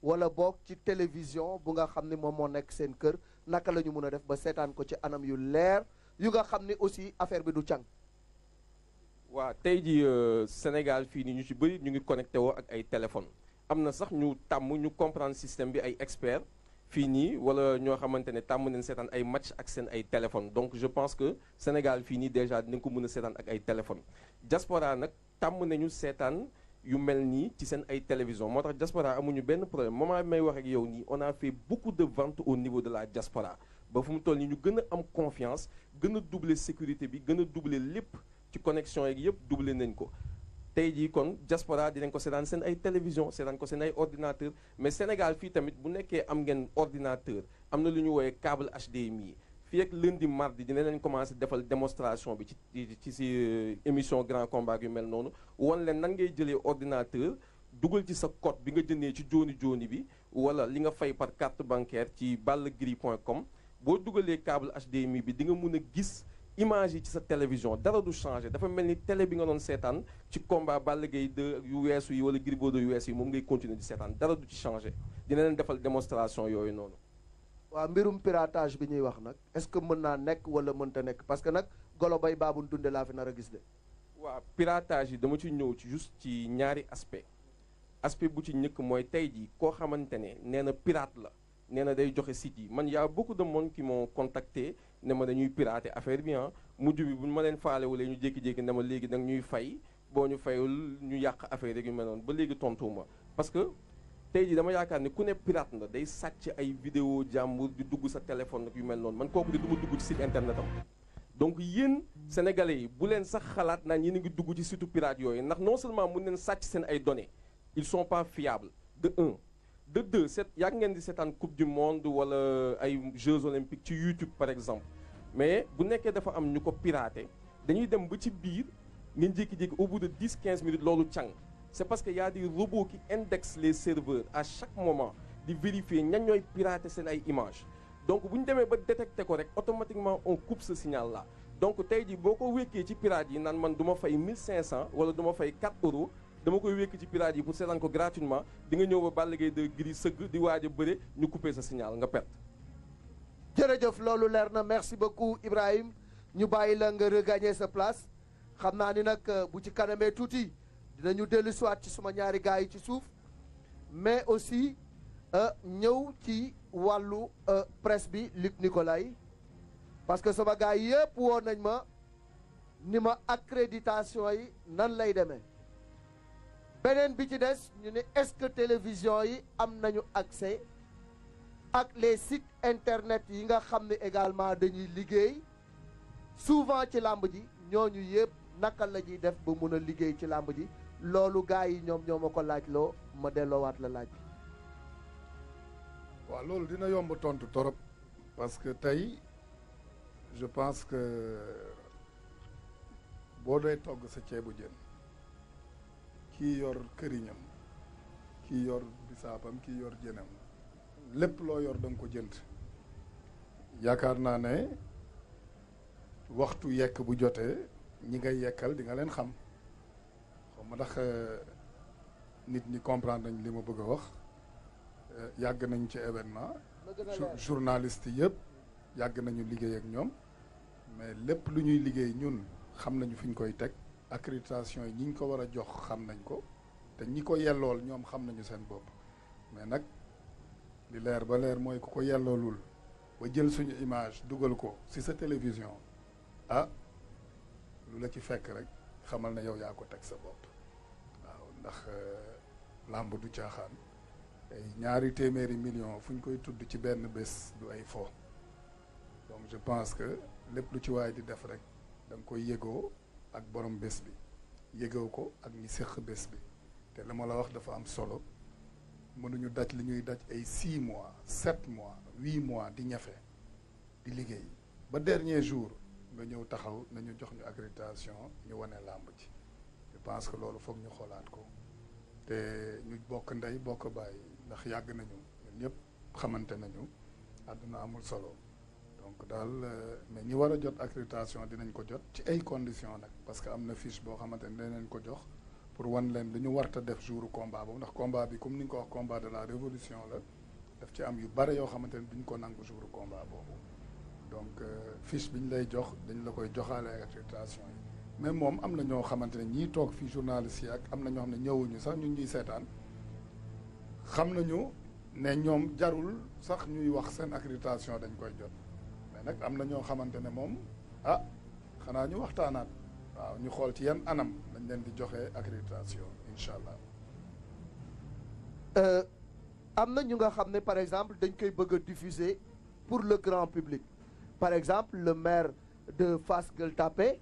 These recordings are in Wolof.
wala boog ci télévision bu nga xam ni moom moo nekk seen kër naka la ñu mën a def ba seetaan ko ci anam yu leer yu nga xam ni aussi affaire bi du càng. waa tey ji Sénégal fii nii ñu ci bëri ñu ngi connecté woo ak ay téléphone am na sax ñu tàmm ñu comprendre système bi ay expert fii nii wala ñoo xamante ne tàmm nañ seetaan ay match ak seen ay téléphone donc je pense que Sénégal fii nii déjà dinañ ko mën a seetaan ak ay téléphone diaspora nag tàmm nañu seetaan yu mel nii ci seen ay télévision moo tax diaspora amuñu benn problème moment may wax ak yow nii on a fait beaucoup de ventes au niveau de la diaspora ba fu mu toll nii ñu gën a am confiance gën a doubler sécurité bi gën a doubler lépp ci connexion yeeg yëpp doubler nañ ko tey jii kon diaspora dinañ ko seetaan seen ay télévision seetaan ko seen ay ordinateur mais Sénégal fii tamit bu nekkee am ngeen ordinateur am na lu ñu woowee câble HDMI fii ak lundi mardi dina leen commencé defal démonstration bi ci émission grand combat yu mel noonu wan leen nan ngay jëlee ordinateur dugal ci sa code bi nga jëndee ci jooni jooni bi wala li nga fay par carte bancaire ci ballgri.com boo dugalee câble HDMI bi di nga mun a gis image yi ci sa télévision dara du changé dafa mel ni télé bi nga doon seetaan ci combat Balla Gaye 2 yu weesu yi wala Gris Bordeaux yu weesu yi moom ngay continuer di seetaan dara du ci changé dina leen defal démonstration yooyu noonu. waaw mbirum piratage bi ñuy wax nag est-ce que mën naa nekk wala mënta nekk parce que nag golo bay baabun dunde laa fi nar a gis de. waaw piratage yi dama ci ñëw ci juste ci ñaari aspect bu ci njëkk mooy tey jii koo xamante ne nee na pirate la nee na day joxe site yi man y a beaucoup de monde qui m'ont contacté ne ma dañuy pirater affaire bi mujj bi bu ma leen faalewulee ñu jékki-jékki ne ma léegi nag ñuy fay boo ñu fayul ñu yàq affaire rek yu mel noonu ba léegi tontuwuma parce que tey jii dama yaakaar ne ku ne pirate na day sàcc ay vidéo jàmbur di dugg sa téléphone ak yu mel noonu man kooku di du ma dugg ci site internet am donc yéen sénégalais yi bu leen sax xalaat naan yéen a ngi dugg ci site pirate yooyu ndax non seulement mun leen sàcc seen ay données ils sont pas fiables de un de deux yàgg ngeen di seetaan coupe du monde wala ay jeux olympiques ci YouTube par exemple mais bu nekkee dafa am ñu ko piraté dañuy dem ba ci biir ngeen jékki-jékki au bout de 10-15 minutes loolu càng c'est parce que y a des robots qui indexent les serveurs à chaque moment di vérifier ñan ñooy piraté seen ay images donc bu ñu demee ba détecté ko rek automatiquement on coupe ce signal là donc tey jii boo ko wékkee ci pirate yi naan man du ma fay 1500 wala du ma fay 4 euros dama koy wékk ci pirate yi pour seetaan ko gratuitement di nga ñëw ba Balla Gaye de Gris sëgg di waaj a bëre ñu couper sa signal nga perte. jërëjëf loolu leer na merci beaucoup Ibrahim ñu bàyyi la nga regagner sa place xam naa ni nag bu ci kanamee tuuti dinañu dellu siwaat ci suma ñaari gars yi ci suuf mais aussi ñëw ci wàllu presse bi Luc Nicolaï parce que sama gars yi yëpp woon nañ ma ni ma accréditation yi nan lay demee beneen bi ci des ñu ne est-ce que télévision yi am nañu accès ak les sites internet yi nga xam ne également dañuy liggéey souvent ci làmb ji ñooñu yëpp naka la ñuy def ba mun a liggéey ci làmb ji loolu gars yi ñoom ñoo ma ko laaj loo ma delloowaat la laaj bi. waaw loolu dina yomb tontu torop parce que tey je pense que boo doy togg sa ceebu jën kii yor këriñam kii yor bisaabam kii yor jënam lépp loo yor da nga ko jënd yaakaar naa ne waxtu yekk bu jotee ñi ngay yekkal di nga leen xam xaw ma ndax nit ñi comprendre nañ li ma bëgg a wax yàgg nañ ci événement journaliste yëpp yàgg nañu liggéey ak ñoom mais lépp lu ñuy liggéey ñun xam nañu fi ñu koy teg accréditation yi ñi ñu ko war a jox xam nañ ko te ñi ko yellool ñoom xam nañu seen bopp mais nag li leer ba leer mooy ku ko yelloolul ba jël suñu image dugal ko ci sa télévision ah lu la ci fekk rek xamal na yow yaa ko teg sa bopp waaw ndax làmb du caaxaan ay ñaari téeméeri million fu ñu koy tudd ci benn bés du ay fo donc je pense que lépp lu ci waay di def rek da nga koy yëgoo ak borom bés bi yëgoo ko ak ñi séq bés bi te la ma la wax dafa am solo mënuñu daj li ñuy daj ay 6 mois 7 mois 8 mois di ñafe di liggéey ba dernier jour nga ñëw taxaw nañu jox ñu accréditation ñu wane làmb ci je pense que loolu foog ñu xoolaat ko te ñu bokk ndey bokk bàyyi ndax yàgg nañu ñun ñëpp xamante nañu àdduna amul solo donc daal mais ñi war a jot accréditation dinañ ko jot ci ay conditions nag parce que am na fiche boo xamante ne dinañ ko jox pour wan leen lu ñu warta def jouru combat boobu ndax combat bi comme ni nga ko wax combat de la révolution la daf ci am yu bare yoo xamante ne duñ ko nangu jouru combat boobu donc fiche bi ñu lay jox dañ la koy joxaale ak accréditation yi mais moom am na ñoo xamante ne ñii toog fii journaliste yi ak am na ñoo xam ne ñëwuñu sax ñu ngi ñuy seetaan xam nañu ne ñoom jarul sax ñuy wax seen accréditation dañ koy jot mais nag am na ñoo xamante ne moom ah xanaa ñu waxtaanaat waaw ñu xool ci yan anam lañ leen di joxe accréditation incha allah. am na ñu nga xam ne par exemple dañ koy bëgg a diffuser pour le grand public par exemple le maire de Fass Gueule Tapée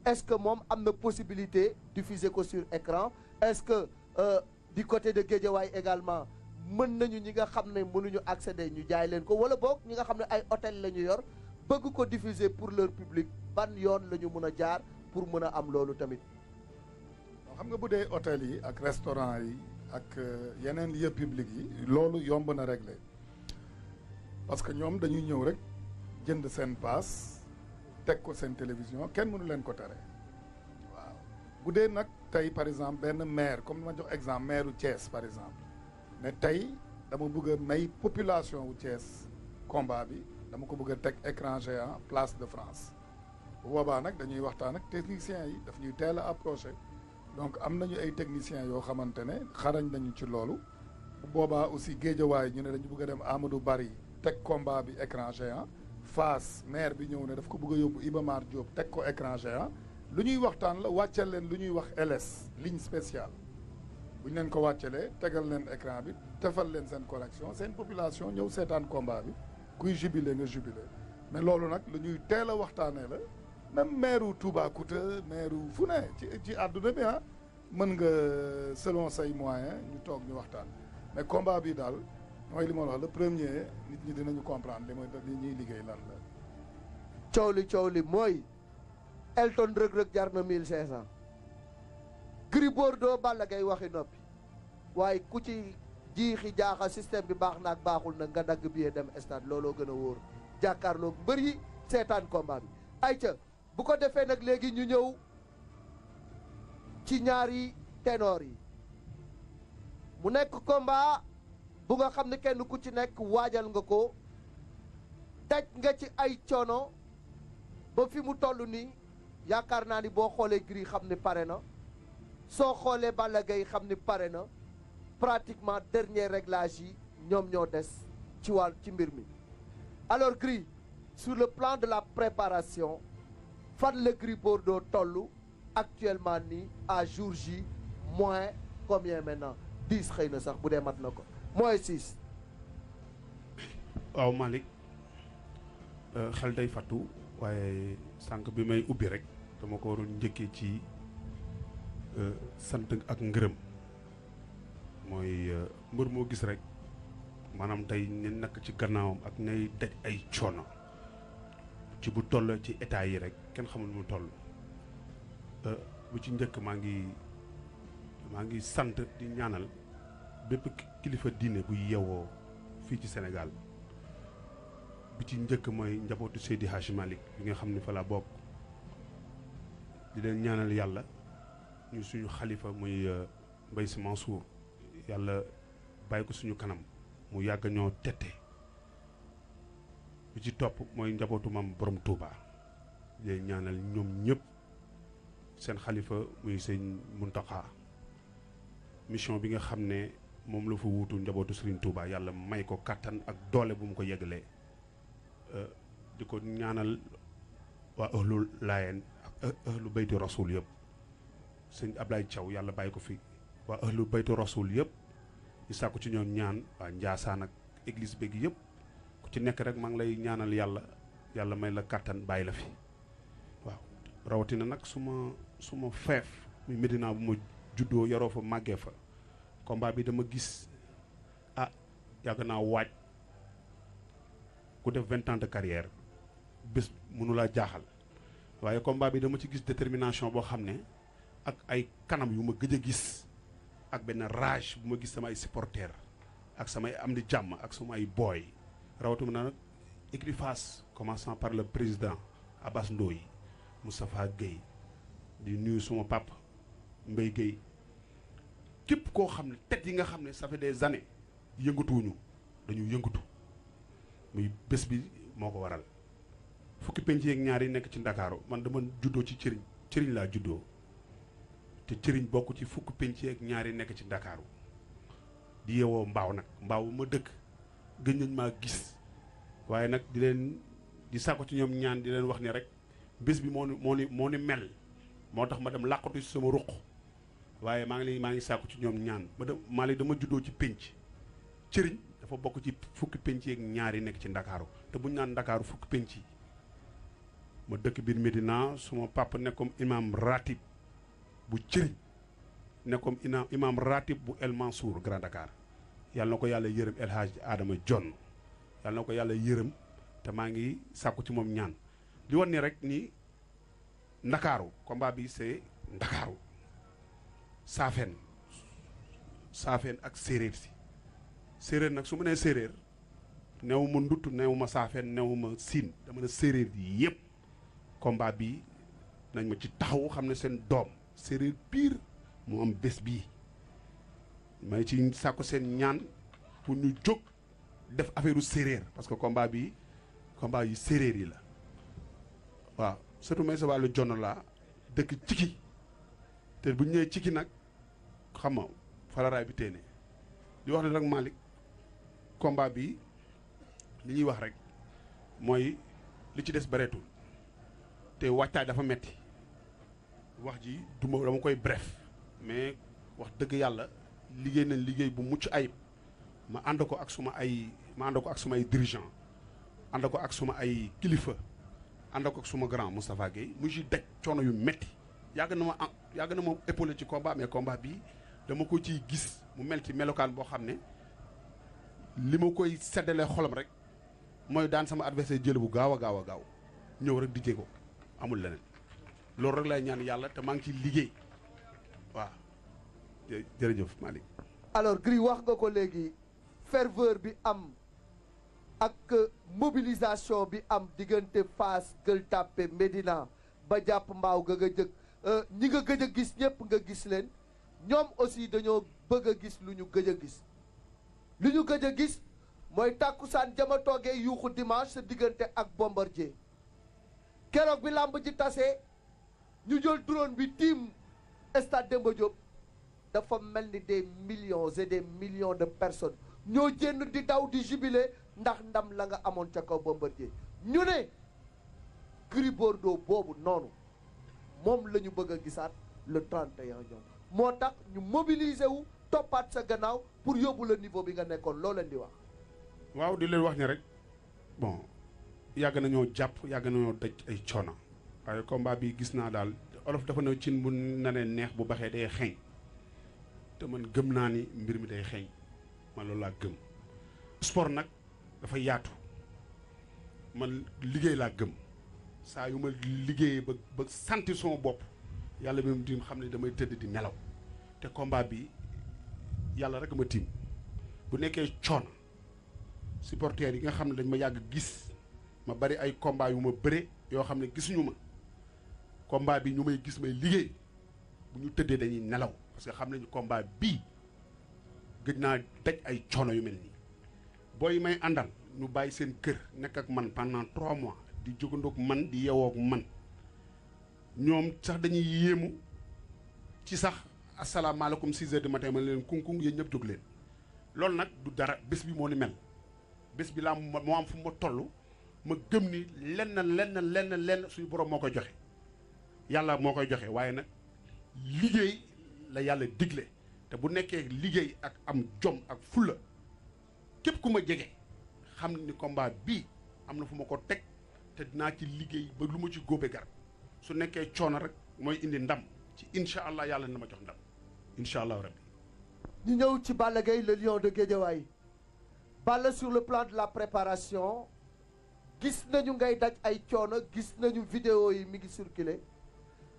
est-ce que moom am na possibilité diffuser ko sur écran est-ce que du côté de Guédiawaye également mën nañu ñi nga xam ne mënuñu accéder ñu jaay leen ko wala boog ñi nga xam ne ay hôtel la ñu yor bëgg ko diffuser pour leur public ban yoon la ñu mën a jaar pour mën a am loolu tamit. xam nga bu dee hôtel yi ak restaurant yi ak yeneen lieux publics yi loolu yomb na régler parce que ñoom dañuy ñëw rek jënd seen paas teg ko seen télévision kenn mënu leen ko tere waaw bu dee nag tey par exemple benn maire comme ma jox exemple maire u Thiès par exemple ne tey dama bëgg a may population wu Thiès combat bi dama ko bëgg a teg écran géant place de France bu boobaa nag dañuy waxtaan ak techniciens yi daf ñuy teel a approché donc am nañu ay techniciens yoo xamante ne xarañ nañu ci loolu bu boobaa aussi Guédiawaye ñu ne dañu bëgg a dem Amadou Barry teg combat bi écran géant Fass maire bi ñëw ne daf ko bëgg a yóbbu Iba Mar Diop teg ko écran géant lu ñuy waxtaan la wàcceel leen lu ñuy wax LS ligne spéciale bu ñu leen ko wàccelee tegal leen écran bi defal leen seen connexion seen population ñëw seetaan combat bi kuy jubilé nga jubilé mais loolu nag lu ñuy teel a waxtaanee la même maire u Toubacouta maire u fu ne ci àdduna bi mën nga selon say moyens ñu toog ñu waxtaan mais combat bi daal mooy li ma wax le premier nit ñi dinañu comprendre li ñuy liggéey lan la. coow li mooy Elton Reug Reug jar na 1500 Gris Bordeaux Balla Gaye waxi noppi waaye ku ci jiixi jaaxa système bi baax na ak baaxul na nga dagg billet dem stade looloo gën a wóor jàkkaarloog mbër yi seetaan combat bi ayca bu ko defee nag léegi ñu ñëw ci ñaari ténor yi mu nekk combat bu nga xam ne kenn ku ci nekk waajal nga ko daj nga ci ay coono ba fi mu toll nii yaakaar naa ni boo xoolee Gris xam ne pare na soo xoolee Balla Gaye xam ne pare na pratiquement dernier réglage yi ñoom ñoo des ci mbir mi alors Gris sur le plan de la préparation fan la Gris Bordeaux toll actuellement nii à jour J moins combien maintenant 10 xëy na sax bu dee mat na ko moins 6. waaw Malick xel day fattu waaye sànq bi may ubbi rek dama ko waroon njëkkee ci sant ak ngërëm mooy mbër moo gis rek maanaam tey ne nakk ci gannaawam ak nay daj ay coono ci bu toll ci état yi rek kenn xamul mu toll bu ci njëkk maa ngi sant di ñaanal bépp kilifa diine bu yewoo fii ci Sénégal bi ci njëkk mooy njabootu Seydi Hadji Malick bi nga xam ne fa la bokk di leen ñaanal yàlla ñu suñu xalifa muy Mbaye Sy Mansour yàlla bàyyi ko suñu kanam mu yàgg ñoo tette bi ci topp mooy njabootu mam borom Touba di leen ñaanal ñoom ñëpp seen xalifa muy sëñ Muntaxa mission bi nga xam ne moom la fa wuutu njabootu Serigne Touba yàlla may ko kàttan ak doole bu mu ko yeggalee di ko ñaanal waa ëhlul laayeen ak ëhlu bayti rasul yëpp sëñ Ablaye Thiaw yàlla bàyyi ko fi waa ëhlu bayti rasul yëpp di sàkku ci ñoom ñaan waa Njaasaan ak église beeg yëpp ku ci nekk rek maa ngi lay ñaanal yàlla may la kàttan bàyyi la fi waaw rawatina nag suma feef muy Medina bu ma juddoo yaroo fa màggee fa combat bi dama gis yàgg naa waaj ku def 20 ans de carrière bés mënu laa jaaxal waaye combat bi dama ci gis détermination boo xam ne ak ay kanam yu ma gëj a gis ak benn rage bu ma gis sama ay supporters ak samay am di jàmm ak sama ay booy rawatina nag écurie Fass commençant par le président Abbas Ndoye Moustapha Guèye di nuyu suma papa Mbaye Guèye képp koo xam ne tet yi nga xam ne ça fait des années yëngatuwuñu dañu yëngatu muy bés bi moo ko waral fukki penc yeeg ñaar yi nekk ci Ndakaaru man dama juddoo ci cëriñ laa juddoo te cëriñ bokk ci fukki penc yeeg ñaar yi nekk ci Ndakaaru di yeewoo mbaaw nag mbaaw ma dëkk gën nañ maa gis waaye nag di sàkku ci ñoom ñaan di leen wax ni rek bés bi moo ni mel moo tax ma dem làqatu ci sama ruq waaye maa ngi sàkku ci ñoom ñaan dama juddoo ci penc cëriñ dafa bokk ci fukki penc yeeg ñaar yi nekk ci Ndakaaru te bu ñu naan Ndakaaru fukki penc yi ma dëkk biir Médina suma papa nekkoon imam ratib bu cëriñ nekkoon imam ratib bu El Mansour Grand Dakar yàlla na ko yàlla yërëm El Hadj Adama John yàlla na ko yàlla yërëm te maa ngi sàkku ci moom ñaan li wan ni rek ni Ndakaaru combat bi c'est Ndakaaru saafeen ak séeréer si séeréer nag su ma nee séeréer new ma ndutt new ma saafeen new ma siin dama ne séeréer yi yëpp combat bi nañ ma ci taxaw xam ne seen doom séeréer pire mu am bés bii may ci sàkku seen ñaan pour ñu jóg def affaire u séeréer parce que combat bi combat yi séeréer yi la waaw surtout may sa wàllu jonn laa dëkk ciki te bu ñu ñëwee ciki nag xam nga falaraay bi téene di wax ne nag Malick combat bi li ñuy wax rek mooy li ci des bareetul te waajtaay dafa metti wax ji dama koy bref mais wax dëgg yàlla liggéey nañ liggéey bu mucc ayib ma ànd ko ak suma ay dirigeant ànd ko ak suma ay kilifa ànd ko ak suma grand Moustapha Guèye mu ci daj coono yu metti yàgg na ma épaulé ci combat mais combat bi dama ko ciy gis mu mel ci melokaan boo xam ne li ma koy seddalee xolam rek mooy daan sama adversaire jël bu gaaw a ñëw rek di jéego amul leneen loolu rek lay ñaan yàlla te maa ngi ciy liggéey waaw jërëjëf Malick. alors Gris wax nga ko léegi ferveur bi am ak mobilisation bi am diggante Fass Gueule Tapée Médina ba jàpp mbaaw ga nga jëkk ñi nga gëj a gis ñëpp nga gis leen ñoom aussi dañoo bëgg a gis lu ñu gëj a gis lu ñu gëj a gis mooy tàkkusaan jama toogee yuuxu dimanche sa diggante ak Bombardier keroog bi làmb ji tasee ñu jël drone bi tiim stade Demba Diop dafa mel ni des millions et des millions de personnes ñoo jénn di daw di jubilé ndax ndam la nga amoon ca kaw Bombardier ñu ne Gris Bordeaux boobu noonu moom la ñu bëgg a gisaat le 31 ñoom moo tax ñu mobiliser wu toppaat sa gannaaw pour yóbbu la niveau bi nga nekkoon loo leen di wax. waaw di leen wax ni rek bon yàgg nañoo jàpp yàgg nañoo daj ay coono waaye combat bi gis naa daal olof dafa ne cin bu nanee neex bu baxee day xeeñ te man gëm naa ni mbir mi day xeeñ man loolu laa gëm. sport nag dafa yaatu man liggéey laa gëm saa yu ma liggéeyee ba sentir sama bopp yàlla même di xam ne damay tëdd di nelaw te combat bi yàlla rek ma tiim bu nekkee coono supporters yi nga xam ne dañ ma yàgg gis ma bari ay combat yu ma bëre yoo xam ne gisuñu ma combat bi ñu may gis may liggéey bu ñu tëddee dañuy nelaw parce que xam nañu combat bii gëj naa daj ay coono yu mel nii booy may àndal ñu bàyyi seen kër nekk ak man pendant 3 mois di jógandoog man di yewoog man ñoom sax dañuy yéemu ci sax asalaamaaleykum 6 heures du matin ma leen kunkung yéen ñëpp jóg leen loolu nag du dara bés bi moo ni mel bés bi laa moo am fu ma toll ma gëm ni lenn suñu borom moo koy joxe yàlla moo koy joxe waaye nag liggéey la yàlla digle te bu nekkee liggéey ak am jom ak fulla képp ku ma jege xam ni combat bii am na fu ma ko teg te dinaa ci liggéey ba lu ma ci góobe garab su nekkee coono rek mooy indi ndam ci incha allah yàlla na ma jox ndam incha allah rabbi. ñu ñëw ci Balla Gaye le lion de Guédiawaye Balla sur le plan de la préparation gis nañu ngay daj ay coono gis nañu vidéo yi mi ngi circulé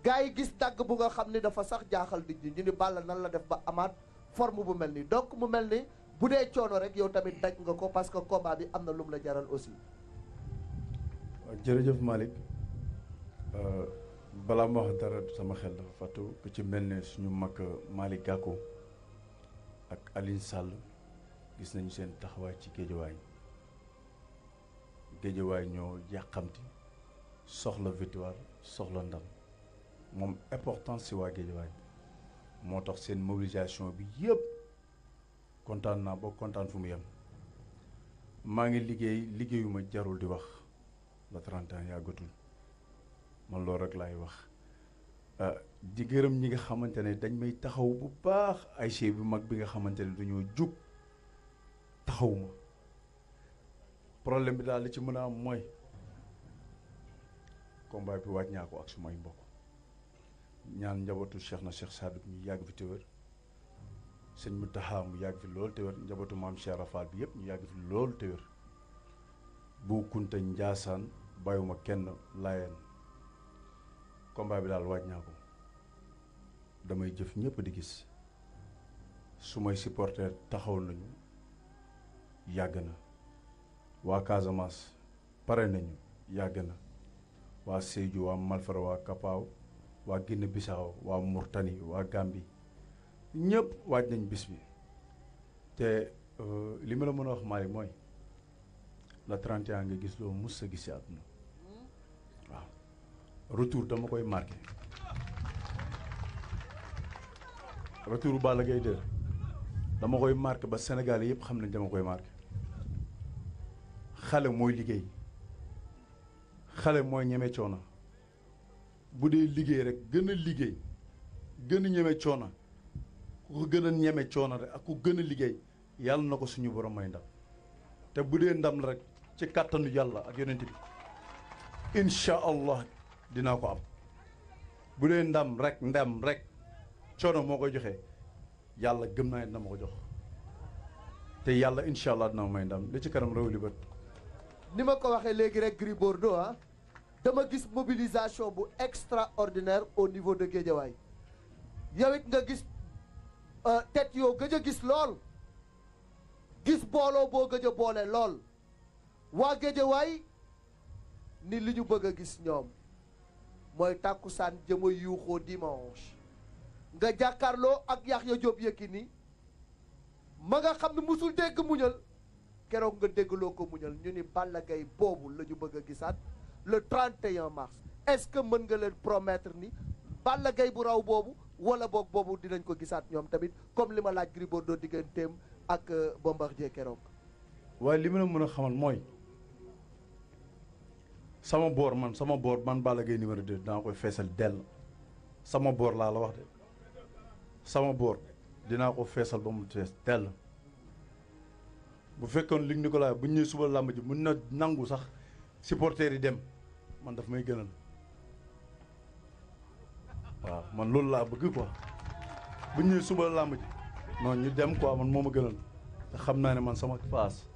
gars yi gis dagg bu nga xam ni dafa sax jaaxal nit ñi ñu ni Balla nan la def ba amaat forme bu mel nii donc mu mel ni bu dee coono rek yow tamit daj nga ko parce que combat bi am na lum la jaral aussi. jërëjëf Malick balaa ma wax dara sama xel dafa fàttu ku ci mel ne suñu mag Malick Gakou ak Alioune Sall gis nañu seen taxawaay ci géejawaay ñoo yàqamti soxla victoire soxla ndam moom importance si waa géejawaay moo tax seen mobilisation bi yëpp kontaan naa ba kontaan fu mu yem maa ngi liggéeyuma jarul di wax le 31 yàggatul man loolu rek laay wax di gërëm ñi nga xamante ne dañ may taxaw bu baax ay chef bu mag bi nga xamante ne dañoo jug taxawuma problème bi daal li ci mën a am mooy combat bi waaj ñaa ko ak sumay mbokk ñaan njabootu Cheikh na Cheikh Sadou ñu yàgg fi te wér sëñ Mountakha mu yàgg fi loolu te wér njabootu maam Cheikh Rafal bi yëpp ñu yàgg fi loolu te wér bu Kunta Njaasaan bàyyuma kenn Laayeen combat bi daal waaj naa ko damay jëf ñëpp di gis su may supporter taxaw nañu yàgg na waa Casamance pare nañu yàgg na waa Sédhiou waa Malfara waa Kapaaw waa Guinée Bissau waa Mauritanie waa Gambie ñëpp waaj nañ bis bi te li ma la mën a wax Malick mooy la 31 nga gis loo mus sa gis ci àdduna waaw retour dama koy marqué retour Balla Gaye 2 dama koy marqué ba Sénégal yëpp xam nañ dama koy marqué xale mooy liggéey xale mooy ñeme coono bu dee liggéey rek gën a liggéey gën a ñeme coono ku ko gën a ñeme coono rek ak ku gën a liggéey yàlla na ko suñu borom may ndam te bu dee ndam la rek ci kàttanu yàlla ak yonent bi incha allah dinaa ko am bu dee ndam rek coono moo koy joxe yàlla gëm naa ne dina ma ko jox te yàlla incha allah dina ma may ndam li ci kanam réew li bët ni ma ko waxee léegi rek Gris Bordeaux dama gis mobilisation bu extraordinaire au niveau de Guédiawaye yow it nga gis tête yoo gëj a gis lool gis booloo boo gëj a boole lool waa Guédiawaye ni li ñu bëgg a gis ñoom mooy tàkkusaan jëma yuuxoo dimanche nga jàkkaarloo ak Yaxya Diop Yékini ma nga xam ne musul dégg muñal keroog nga déggloo ko muñal ñu ni Balla Gaye boobu la ñu bëgg a gisaat le 31 mars est-ce que mën nga leen promettre ni Balla Gaye bu raw boobu wala boog boobu dinañ ko gisaat ñoom tamit comme li ma laaj Gris Bordeaux digganteem ak Bombardier keroog. waaye li ma la mën a xamal mooy sama boor man Balla Gaye numéro 2 dinaa koy feesal dell sama boor laa la wax de sama boor dinaa ko feesal ba mu fees dell bu fekkoon Luc Nicolaï bu ñu ñëwee suba làmb ji mun na nangu sax supporters yi dem man daf may gënal waaw man loolu laa bëgg quoi bu ñu ñëwee suba làmb ji noonu ñu dem quoi man moo ma gënal te xam naa ne man sama phase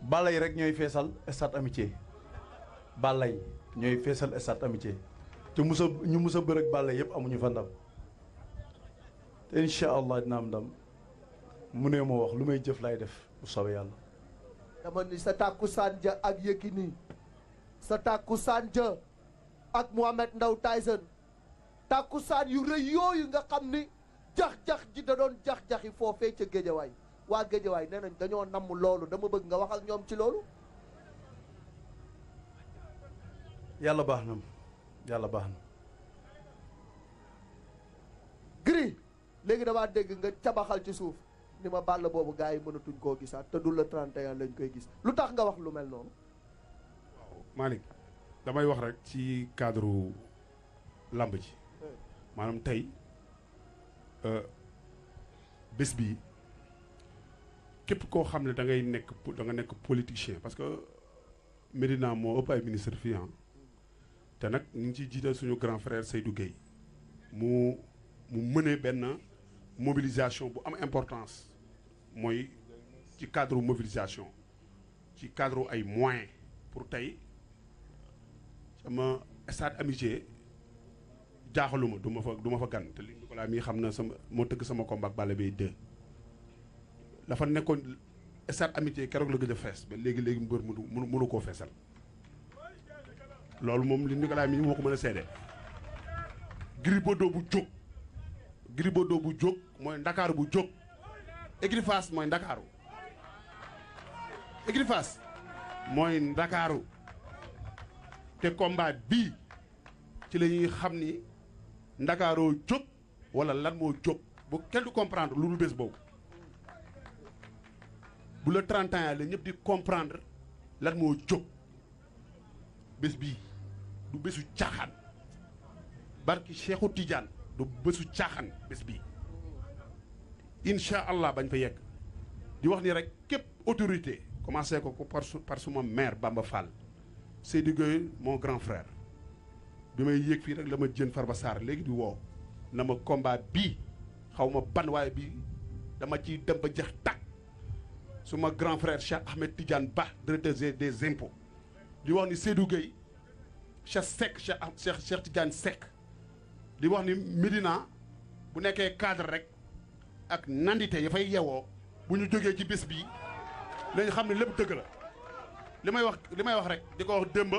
Balla yi rek ñooy feesal stade amitié Balla yi ñooy feesal stade amitié te ñu musa bërëg Balla yëpp amuñu fa ndam te incha allah dina am ndam mu ne moo wax lu may jëf lay def bu soobee yàlla. dama ni sa tàkkusaan ja ak Yékini sa tàkkusaan ja ak Mohamed Ndao Tyson tàkkusaan yu rëy yooyu nga xam ni jax-jax ji da doon jax-jaxi foofee ca Géejawaay waa Géejawaay nee nañ dañoo namm loolu dama bëgg nga wax ak ñoom ci loolu. yàlla baax na yàlla baax na. Gris léegi damaa dégg nga cabaxal ci suuf ni ma Balla boobu gars yi mënatuñ koo gisaat te du le 31 lañ koy gis lu tax nga wax lu mel noonu. waaw Malick damay wax rek ci cadre lamb ji maanaam tey bés bi képp koo xam ne da nga nekk politicien parce que Médina moo ëpp ay ministre fii te nag ñu ngi ciy jiital suñu grand frère Seydou Gueye mu mëne benn mobilisation bu am importance mooy ci cadre mobilisation ci cadre ay moyens pour tey sama stade amitié jaaxaluma du ma fa gan te li Nicolas mii xam na moo tëgg sama combat ak Balla Gaye 2 dafa nekkoon stade amitié keroog la gëj a fees ba léegi mbër mënu koo feesal loolu moom li Nicolas mii moo ko mën a seede Gris Bordeaux bu jóg Gris Bordeaux bu jóg mooy ndakaaru bu jóg écurie Fass mooy ndakaaru écurie Fass mooy ndakaaru te combat bii ci la ñuy xam ni ndakaaroo jóg wala lan moo jóg bu kenn du comprendre lu dul bés boobu bu le 31 la ñëpp di comprendre lan moo jóg bés bii du bésu caaxaan barki Cheikhou Tidiane du bésu caaxaan bés bii incha allah bañ fa yegg di wax ni rek képp autorité commencé ko par suma maire Bamba Fall Seydou Gueye mon grand frère bi may yéeg fii rek la ma jën Farba Sarr léegi di woo na ma combat bii xaw ma ban waaye bii dama ciy dem ba jeex tàkk suma grand frère Cheikh Ahmed Tidiane Ba directeur des impôts di wax ni Seydou Gueye Cheikh Seck Cheikh Tidiane Seck di wax ni Médina bu nekkee cadre rek ak nandite ya fay yewoo bu ñu jógee ci bés bii lañu xam ne lépp dëgg la li may wax rek di ko wax démb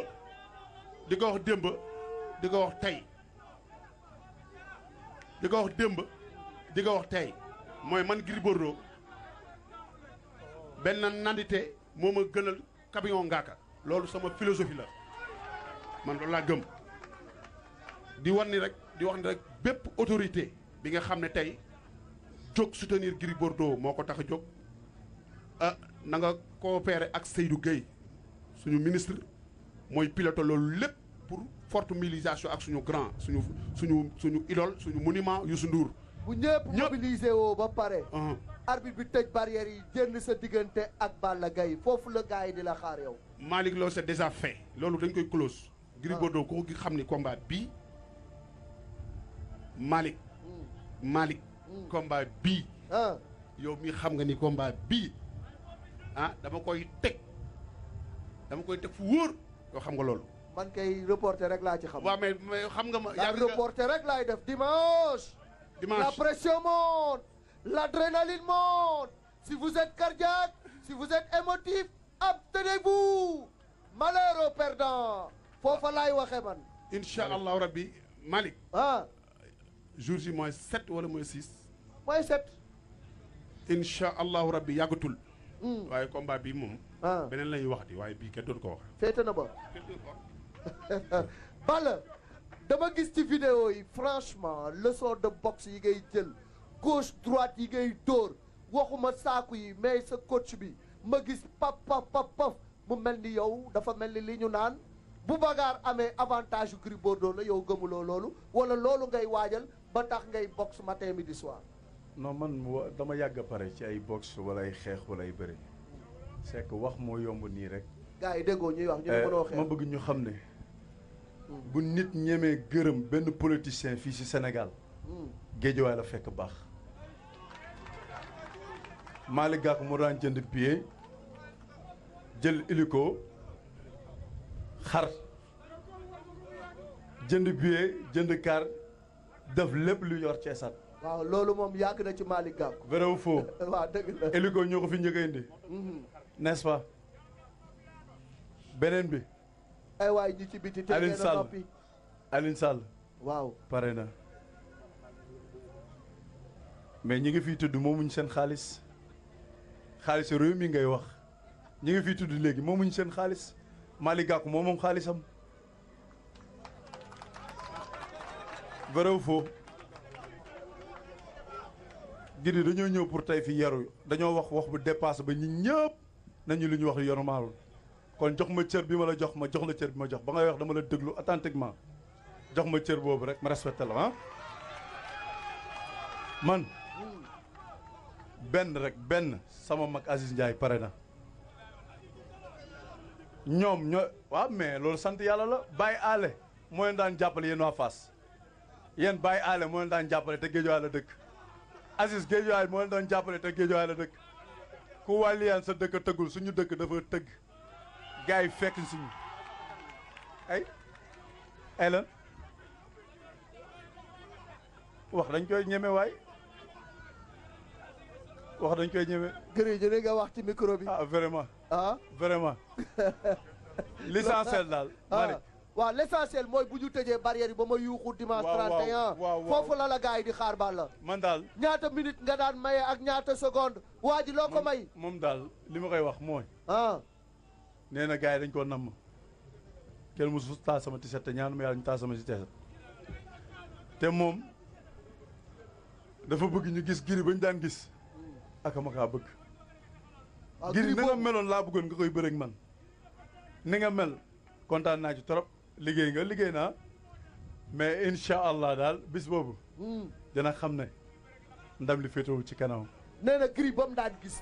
di ko wax démb di ko wax tey di ko wax démb di ko wax tey mooy man Gris Bordeaux benn nandite moo ma gënal camion ngaaka loolu sama philosophie la man loolu laa gëm di wax ni rek bépp autorité bi nga xam ne tey jóg soutenir Gris Bordeaux moo ko tax a jóg na nga coopérer ak Seydou Gueye suñu ministre mooy pilote loolu lépp pour forte mobilisation ak suñu grand suñu idole suñu monument Youssou Ndour. bu ñëpp mobilisé woo ba pare. arbitre bi tëj barrière yi génn sa diggante ak Balla Gaye foofu la gars yi di la xaar yow. Malick loolu c'est déjà fait loolu dañ koy close. Gris Bordeaux ko xam ni combat bii Malick. combat bii. yow mi xam nga ni combat bii dama koy teg fu wóor yoo xam nga loolu. man kay reporter rek laa ci xam. waaw mais xam nga ma. yaa reporter rek laay def dimanche. La pression monte, l'adrénaline monte. Si vous êtes cardiaque, si vous êtes émotif, abstenez-vous. Malheur aux perdants. foofa laay waxee man. incha allahu rabbi Malick. jour ji mooy 7 wala mooy 6. mooy 7. incha allahu rabbi yàggatul. waaye combat bii moom. beneen la ñuy waxati waaye bii kenn doon ko wax. féete na ba. Balla dama gis ci vidéo yi franchement leçon de boxe yi ngay jël gauche droite yi ngay dóor waxuma saaku yi mais sa coach bi ma gis paf mu mel ni yow dafa mel ni li ñu naan bu bagaar amee avantage yu Gris Bordeaux la yow gëmuloo loolu wala loolu ngay waajal ba tax ngay boxe matin midi soir. non man dama yàgg a pare ci ay boxe wala ay xeex wala ay bëri c'est que wax moo yomb nii rek. gars yi déggoo ñuy wax ñu ne mënoo xeex. ma bëgg ñu xam ne. bu nit ñemee gërëm benn politicien fii ci Sénégal. Géejawaay la fekk baax. Malick Gakou moo daan jënd billet jël hélico xar jënd billet jënd car def lépp lu yor ci esat. waaw loolu moom yàgg na ci Malick Gakou. vrai ou faux. waaw dëgg la. hélico ñoo ko fi njëkk a indi. n'est-ce pas. beneen bi. ay waay ñi ci biti te ngeen a noppi. Alioune Sall. waaw pare na. mais ñi ngi fiy tudd moomuñ seen xaalis xaalisu réew mi ngay wax ñi ngi fiy tudd léegi moomuñ seen xaalis Malick Gakou moom xaalisam. vrai ou faux. Gris dañoo ñëw pour tey fi yaru dañoo wax bu dépassé ba ñi ñëpp nañu lu ñu wax yoromaalul kon jox ma cër bi ma la jox ma jox la cër bi ma jox ba ngay wax dama la déglu attentivement jox ma cër boobu rek ma respecté la man benn sama mag Aziz Ndiaye pare na ñoom ñoo waaw mais loolu sant yàlla la Baye Ale moo leen daan jàppale yéen waa Fass yéen Baye Ale moo leen daan jàppale te Géejawaay la dëkk Aziz Géejawaay moo leen doon jàppale te Géejawaay la dëkk ku wàlliyaan sa dëkk tëggul suñu dëkk dafa tëgg gars yi fekk suñu ay lan wax dañ koy ñeme waay wax dañ koy ñeme. Gris jërë nga wax ci micro bi. vraiment. vraiment. l'essentiel daal. Malick waaw l'essentiel mooy bu ñu tëjee barrière yi ba ma yuuxu dimanche 31 foofu la gars yi di xaar Balla man daal ñaata minute nga daan maye ak ñaata seconde waa ji loo ko may moom daal li ma koy wax mooy nee na gars yi dañ koo namm kenn mosu taal sama tiset te ñaanu ma yàlla ñu taal sama tiset te moom dafa bëgg ñu gis Gris ba ñu daan gis ak ma kaa bëgg Gris na nga meloon laa bëggoon nga koy bëreeg man ni nga mel kontaan naa ci trop liggéey naa mais incha allah daal bis boobu dina xam ne ndam li féetewul ci kanam nee na Gris ba mu daan gis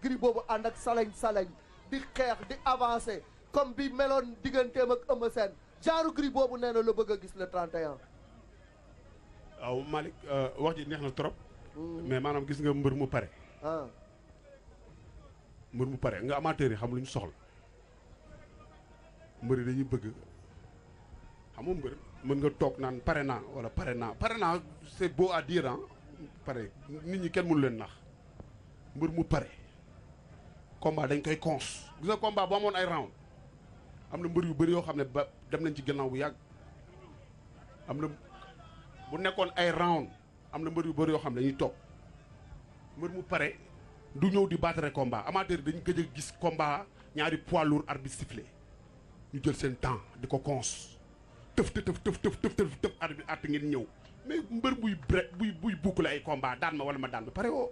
Gris boobu ànd ak salañ di xeex di avancé comme bi meloon digganteem ak Eumeu Sène genre Gris boobu nee na la bëgg a gis le 31 waaw Malick wax ji neex na trop mais maanaam gis nga mbër mu pare nga amateur yi xam lu ñu soxla mbër yi dañuy bëgg xam nga mbër mën nga toog naan pare naa c'est beau à dire pare nit ñi kenn mënu leen nax mbër mu pare combat dañ koy cons gis nga combat bu amoon ay round am na mbër yu bëri yoo xam ne ba dem nañ ci gannaaw bu yàgg am na bu nekkoon ay round am na mbër yu bëri yoo xam ne dañuy toog mbër mu pare du ñëw di battre combat amateur yi dañu gëj a gis combat ñaari poids lourd arbitre sifflé ñu jël seen temps di ko cons tëf arbitre at ngeen ñëw mais mbër buy boucler ay combat daan ma wala ma daan ba pare woo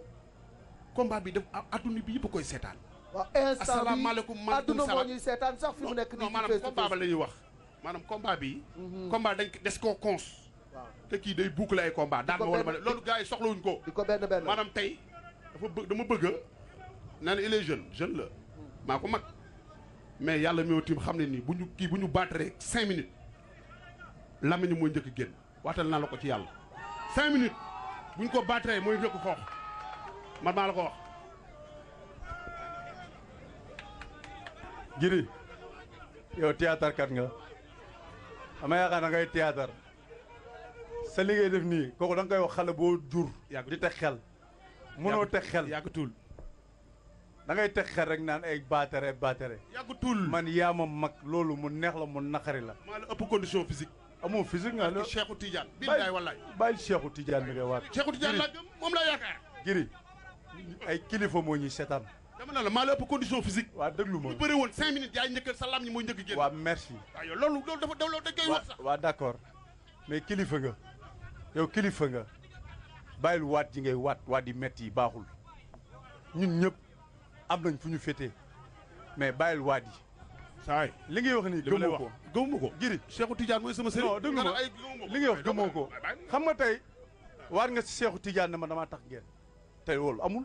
combat bi def adduna bi yëpp koy seetaan. waaw instant bi asalaamaaleykum adduna moo ñuy seetaan sax fi mu nekk nii. maanaam combat ba la ñuy wax maanaam combat bi. combat dañ des koo cons. waaw te kii day boucler ay combat daan ma wala ma loolu gars yi soxlawuñ ko. di ko benn maanaam tey dama bëgg naa ne il est jeune la maa ko mag mais yàlla mi tim xam ne nii bu ñu battre 5 minutes lamiñu mooy njëkk génn waatal naa la ko ci yàlla 5 minutes bu ñu ko battre mooy njëkk xoox man maa la ko wax. Gris yow théâtre kat nga ama yaakaar na ngay théâtre sa li ngay def nii kooku da nga koy wax xale boo jur di teg xel mënoo teg xel yàggatul da ngay teg xel rek naan ay baatere yàggatul man yaa ma mag loolu mu neex la mu naqari la maa la ëpp condition physique amoo physique nga la Cheikhou Tidiane billaay wallaay bàyyil Cheikhou Tidiane mi ngay waat Cheikhou Tidiane laa gëm moom laa yaakaar Gris ay kilifa moo ñuy seetaan dama ne la maa la ëpp condition physique waa déglu ma bu bëri woon 5 minutes yaay njëkkal sa lam ñi mooy njëkk génn waa merci waaw yow loolu dafa dañ koy wax sax waa d'accord mais kilifa nga yow kilifa nga bàyyil waat ji ngay waat di metti yi baaxul ñun ñëpp am nañ fu ñu féetee mais bàyyil waat yi saay li ngay wax nii gëmoo ko Gris Cheikhou Tidiane mooy sama sëriñ non déglu ma li ngay wax gëmoo ko xam nga tey waat nga si Cheikhou Tidiane ne ma damaa tax ngeen tey loolu amul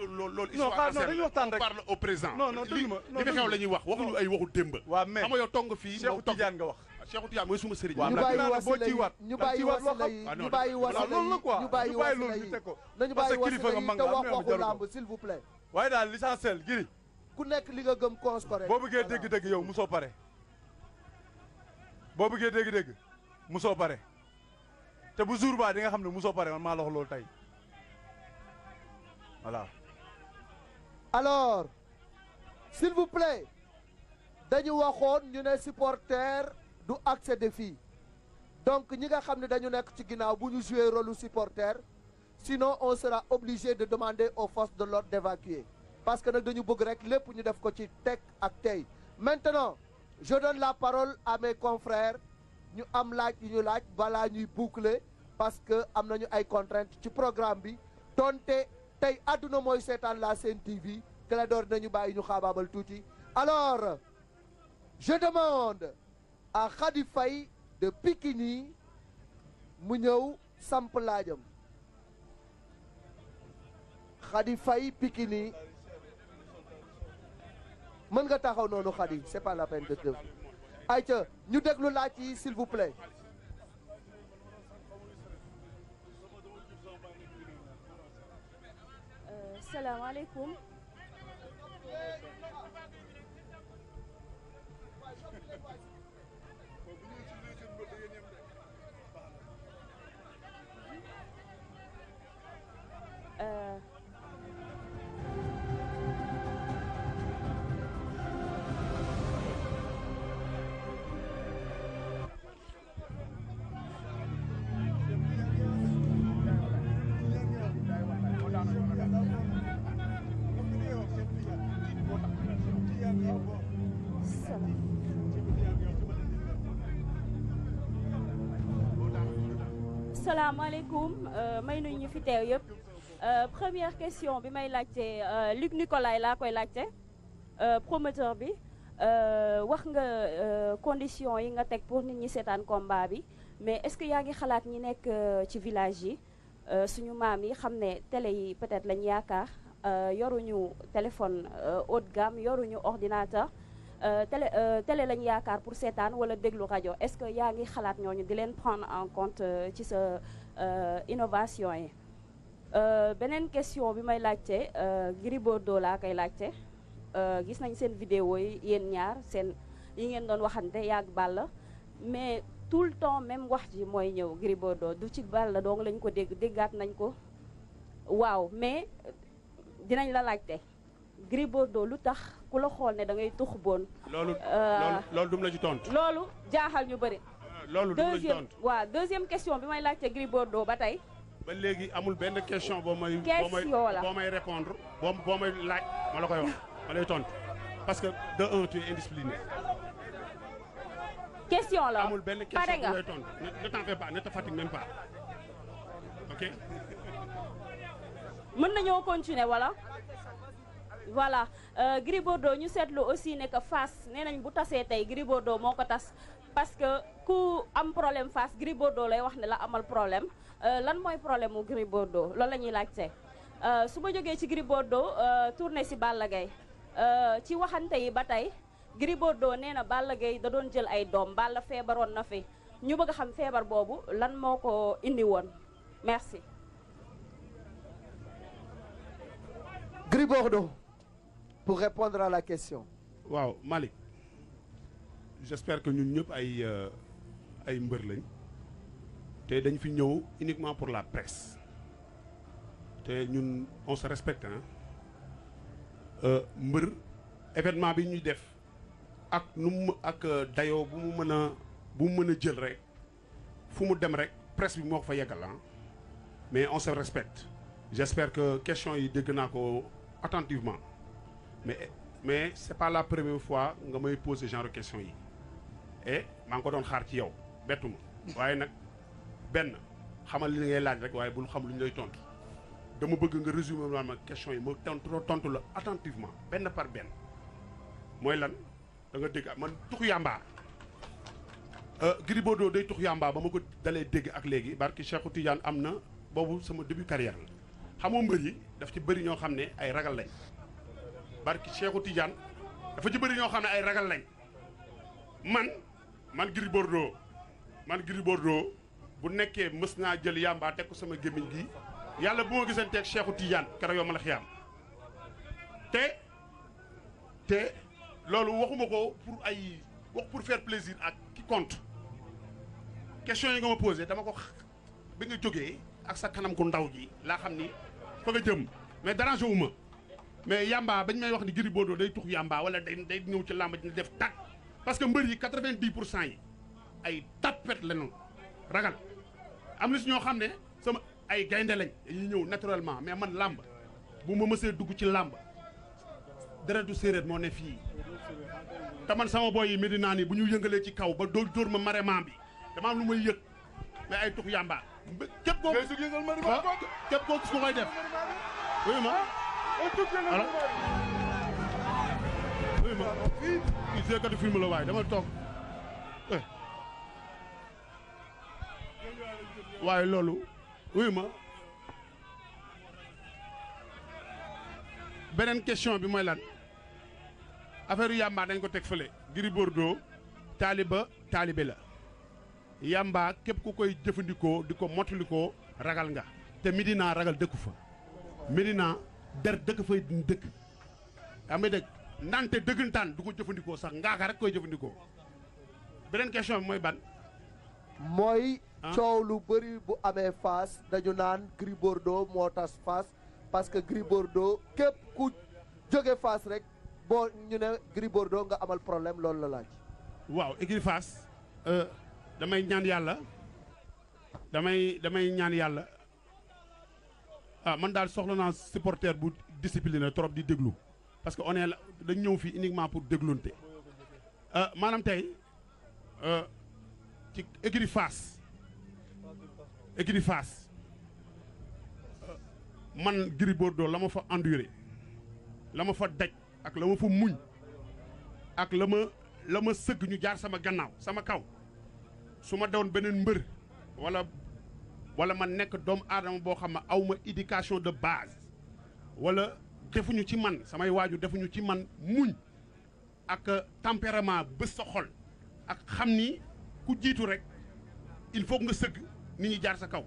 loolu non dañuy waxtaan rek parle au présent non déglu ma li fi xew la ñuy wax waxuñu ay waxu démb waaw mais xam nga yow tong nga fii Cheikhou Tidiane nga wax Cheikhou Tidiane mooy suma sëriñ ñu bàyyi wasila yi ñu bàyyi wasila yi loolu la quoi ñu bàyyi loolu ñu teg ko nañu bàyyi wasila yi te wax waxu làmb s'il vous plaît waaye daal l'essentiel Gris ku nekk li nga gëm cons ko rek boo bëggee dégg-dégg yow musoo pare boo bëggee dégg-dégg musoo pare te bu jour ba di nga xam ne musoo pare man maa la wax loolu tey voilà alors s'il vous plaît dañu waxoon ñu ne supporter du accéder fii donc ñi nga xam ne dañu nekk ci ginnaaw bu ñu jouer rôle supporter sinon on sera obligé de demander aux forces de l'ordre d'évacuer parce que nag dañu bëgg rek lépp ñu def ko ci teg ak tey maintenant je donne la parole à mes confrères ñu am laaj yu ñu laaj balaa ñuy boucler parce que am nañu ay contraintes ci programme bi donte tey àdduna mooy seetaan la Sen TV Clédor nañu bàyyi ñu xaabaabal tuuti alors je demande à Khady Faye de Pikini mu ñëw samp laajam Khady Faye Pikini mën nga taxaw noonu Khady c'est pas la peine de te ayca ñu déglu laaj yi s'il vous plaît salaamaaleykum salaamaaleykum may nuyu ñu fi teew yëpp première question bi may laajte Luc Nicolaï laa koy laajte promoteur bi wax nga conditions yi nga teg pour nit ñi seetaan combat bi mais est-ce que yaa ngi xalaat ñi nekk ci village yi suñu maam yi xam ne télé yi peut-être lañ yaakaar yoruñu téléphone haut de gamme yoruñu ordinateur télé lañ yaakaar pour seetaan wala déglu rajo est-ce que yaa ngi xalaat ñooñu di leen prendre en compte ci sa innovation yi beneen question bi may laajte Gris Bordeaux laa koy laajte gis nañ seen vidéo yi yéen ñaar seen yi ngeen doon waxante yàgg Balla mais tout le temps même wax ji mooy ñëw Gris Bordeaux du ci Balla dong lañ ko déggaat nañ ko waaw mais dinañ la laajte Gris Bordeaux lu tax ku la xool ne da ngay tux boon. loolu dum la ci tontu. loolu jaaxal ñu bëri. loolu dum la ci tontu waaw deuxième question bi may laajte Gris Bordeaux ba tey. ba léegi amul benn question boo may. question la boo may répondre boo may laaj ma la koy wax ma lay tontu parce que de un tu es indiscipliné. question la amul benn question bu lay tontu ne t'en fais pas ne te fatigue même pas ok. mën nañoo continuer wala. voilà Gris Bordeaux ñu seetlu aussi ne que Fass nee nañ bu tasee tey Gris Bordeaux moo ko tas parce que ku am problème Fass Gris Bordeaux lay wax ne la amal problème lan mooy problème mu Gris Bordeaux loolu la ñuy laajte. su ma jógee ci Gris Bordeaux tourné si Balla Gaye ci waxante yi ba tey Gris Bordeaux nee na Balla Gaye da doon jël ay doom Balla feebaroon na fi ñu bëgg a xam feebar boobu lan moo ko indi woon merci. Gris Bordeaux. Pour répondre à la question. waaw Malick j'espère que ñun ñëpp ay mbër lañ te dañ fi ñëw uniquement pour la presse te ñun on se respecte mbër événement bi ñuy def ak ak dayoo bu mu mën a jël rek fu mu dem rek presse bi moo ko fa yeggal mais on se respecte j'espère que question yi dégg naa ko attentivement. mais c'est pas la première fois nga may poser genre question yi et maa ngi ko doon xaar ci yow bettu ma waaye nag benn xamal li ngay laaj rek waaye bul xam lu ñu lay tontu dama bëgg nga résumer ma question yi ma tontu la attentivement benn par benn mooy lan da nga dégg man tux yàmbaa Gris Bordeaux day tux yàmbaa ba ma ko dalee dégg ak léegi barki Cheikhou Tidiane am na boobu sama début carrière la xamoo mbër yi daf ci bëri ñoo xam ne ay ragal lañ barki Cheikhou Tidiane dafa ci bëri ñoo xam ne ay ragal lañ man Gris Bordeaux bu nekkee mës naa jël yàmbaa teg ko sama gémmiñ gi yàlla bu ma gisanteeg Cheikhou Tidiane keroog yow ma la xiyaam te loolu waxuma ko pour faire plaisir ak qui compte question yi nga ma posé dama ko bi nga jógee ak sa kanam ku ndaw ji laa xam ni fa nga jëm mais dérangé wu ma mais yamba bañ may wax ni Gris Bordeaux day tux yamba wala day ñëw ci làmb ji def tàkk parce que mbër yi 90% yi ay tapet lañu ragal am na si ñoo xam ne sama ay gaynde lañ dañuy ñëw naturellement mais man làmb bu ma mësee dugg ci làmb deretu séeréer moo ne fii te man sama boy yi Medina ni bu ñu yëngalee ci kaw ba dóor ma marement bi dama am lu may yëg mais ay tux yamba képp koo gis ko koy def oui ma alors oui ma kii seekatu film la waaye dama toog waaye loolu oui ma beneen question bi mooy lan affaire yamba dañ ko teg fële Gris Bordeaux taalibe la yamba képp ku koy jëfandikoo di ko mottalikoo ragal nga te Medina ragal dëkku fa Medina der dëkk fay dëkk yaa may dëkk ndante dëggantaan du ko jëfandikoo sax ngaaka rek koy jëfandikoo beneen question bi mooy ban mooy coow lu bëri bu amee Fass dañu naan Gris Bordeaux moo tas Fass parce que Gris Bordeaux képp ku jóge Fass rek boo ñu ne Gris Bordeaux nga amal problème loolu la laaj. waaw écurie Fass damay ñaan yàlla damay ñaan yàlla man daal soxla naa supporter bu discipliné trop di déglu parce que on est là dañ ñëw fii uniquement pour dégloonte maanaam tey ci écurie Fass écurie Fass man Gris Bordeaux la ma fa enduré la ma fa daj ak la ma fa muñ ak la ma sëgg ñu jaar sama gannaaw sama kaw su ma doon beneen mbër wala ma nekk doomu aadama boo xam ne aw ma éducation de base wala defuñu ci man samay waajur defuñu ci man muñ ak tempérament bés sa xol ak xam ni ku jiitu rek il faut nga sëgg nit ñi jaar sa kaw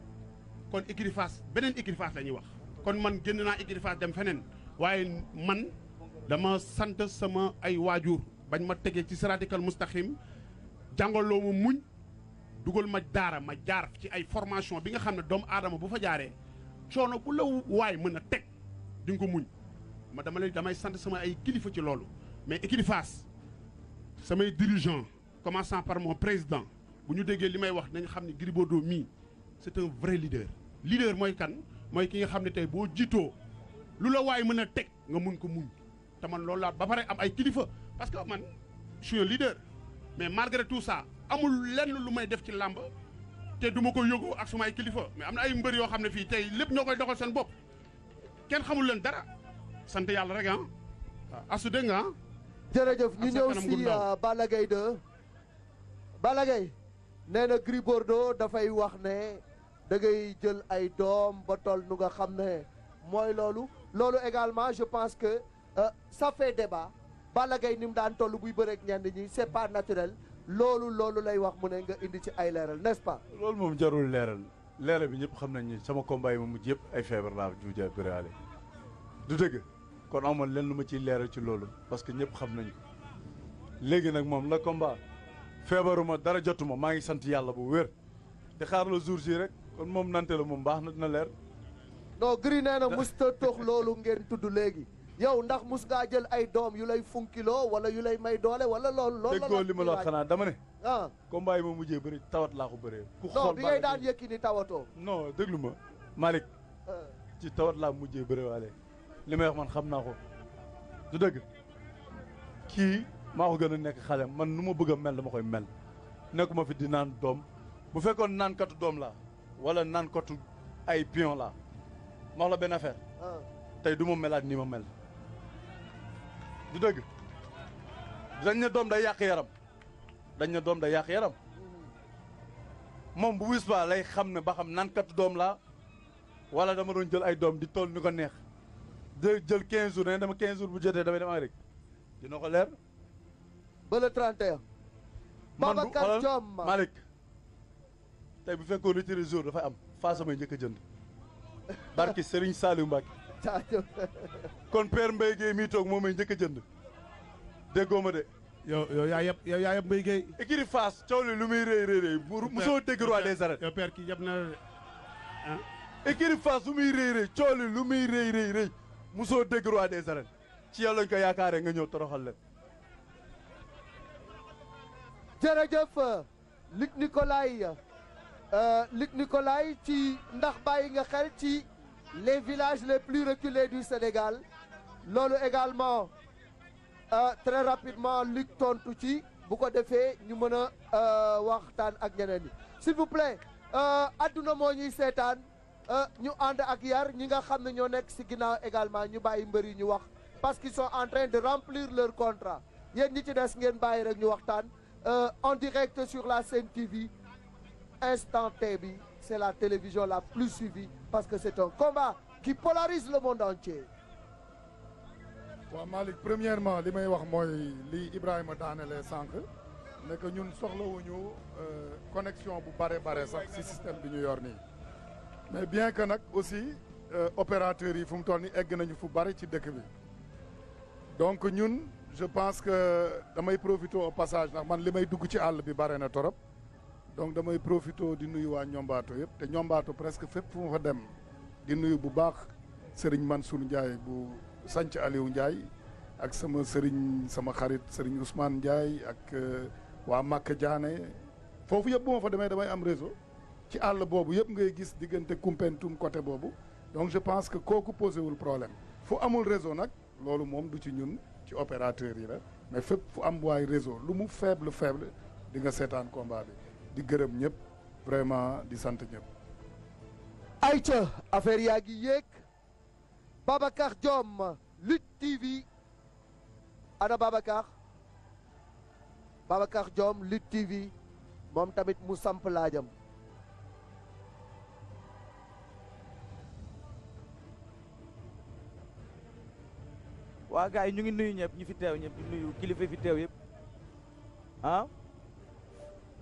kon écurie Fass beneen écurie Fass la ñuy wax kon man génn naa écurie Fass dem feneen waaye man dama sant sama ay waajur bañ ma tegee ci siraatikal mustaqim jàngaloo ma muñ dugal ma daara ma jaar ci ay formation bi nga xam ne doomu aadama bu fa jaaree coono bu la waay mën a teg di nga ko muñ ma damay sant sama ay kilifa ci loolu mais écurie Fass samay dirigeant commençant par mon président bu ñu déggee li may wax nañu xam ne Gris Bordeaux mii c'est un vrai leader mooy kan mooy ki nga xam ne tey boo jiitoo lu la waay mën a teg nga mun ko muñ te man loolu laa ba pare am ay kilifa parce que man je suis un leader mais malgré tout ça amul lenn lu may def ci làmb te du ma ko yógoo ak suma ay kilifa mais am na ay mbër yoo xam ne fii tey lépp ñoo koy doxal seen bopp kenn xamul leen dara sant yàlla rek ah waaw asu dégg nga jërëjëf ñu ñëw si Balla Gaye 2 Balla Gaye nee na Gris Bordeaux dafay wax ne da ngay jël ay doom ba toll nu nga xam ne mooy loolu également je pense que ça fait débat Balla Gaye ni mu daan toll buy bëreeg ñenn ñi c'est pas naturel loolu lay wax mu ne nga indi ci ay leeral n'est-ce pas. loolu moom jarul leeral bi ñëpp xam nañ ni sama combat yi ma mujj yëpp ay feebar laa juuja bëreale du dëgg kon amoon leen lu ma ciy leeral ci loolu parce que ñëpp xam nañ ko léegi nag moom la combat feebaruma dara jotuma maa ngi sant yàlla bu wér di xaar la jour si rek kon moom nante la moom baax na dina leer. non Gris nee na musta tox loolu ngeen tudd léegi yow ndax mus ngaa jël ay doom yu lay funkiloo wala yu lay may doole wala loolu déggoo li ma la wax xanaa dama ne ah combat yi ma mujjee bëri tawat laa ko bëree ku non xool bi ngay daan Yékini tawatoo non déglu ma Malick ci tawat laa mujjee bëri waale li may wax man xam naa ko du dëgg kii maa ko gën a nekk xale man nu ma bëgg a mel dama koy mel nekkuma fi di naan doom bu fekkoon naan katu doom laa wala naan katu ay pion laa ma wax la benn affaire tey du ma melaat ni ma mel du dëgg dañ ne doom day yàq yaram moom bu wis ba lay xam ne ba xam naan katu doom laa wala dama doon jël ay doom di toll ni ko neex jël 15 jours ne dama 15 jours bu jotee damay dem rek dina ko leer ba le 31 Babacar Diome Malick tey bu fekkoon retiré jour dafay am faa samay njëkk a jënd barki Serigne Saliou Mbacke kon Père Mbaye Guèye mii toog moom may njëkk a jënd déggoo ma de yow yaa yab Mbaye Guèye écurie Fass coow li lu muy rëy musoo dégg roi des arènes yow père kii yab na la de ah écurie Fass lu muy rëy coow li lu muy rëy musoo dégg roi des arènes ci yow lañ ko yaakaaree nga ñëw toroxal leen jërëjëf Luc Nicolaï ci ndax bàyyi nga xel ci les villages les plus reculés du Sénégal loolu également très rapidement Luc tontu ci bu ko defee ñu mën a waxtaan ak ñeneen ñi s'il vous plaît adduna moo ñuy seetaan ñu ànd ak yar ñi nga xam ne ñoo nekk ci ginnaaw également ñu bàyyi mbër yi ñu wax parce qu'ils sont en train de remplir leur contrat yéen ñi ci des ngeen bàyyi rek ñu waxtaan en direct sur la Sen TV Instant T bi c'est la télévision la plus suivie parce que c'est un combat qui polarise le monde entier. waaw Malick premièrement li may wax mooy li Ibrahima daanelee sànq ne que ñun soxlawuñu connexion bu bare sax ci système bi ñu yor nii mais bien que nag aussi opérateurs yi fu mu toll nii egg nañu fu bare ci dëkk bi donc ñun je pense que damay profiter au passage ndax man li may dugg ci àll bi bare na torop donc damay profité di nuyu waa Ñombaato yëpp te Ñombaato presque fépp fu ma fa dem di nuyu bu baax Serigne Mansour Ndiaye bu sanc Aliou Ndiaye ak sama Serigne sama xarit Serigne Ousmane Ndiaye ak waa Makka Diané foofu yëpp bu ma fa demee damay am réseau ci àll boobu yëpp ngay gis diggante Koumpentoum côté boobu donc je pense que kooku posé wul problème fu amul réseau nag loolu moom du ci ñun ci opérateurs yi la mais fépp fu am waay réseau lu mu faible di nga seetaan combat bi di gërëm ñëpp vraiment di sant ñëpp. ayca affaire yaa ngi yéeg Babacar Diome Lutte TV ana Babacar Diome Lutte TV moom tamit mu samp laajam. waa gars yi ñu ngi nuyu ñëpp ñu fi teew ñëpp di nuyu kilifa fi teew yëpp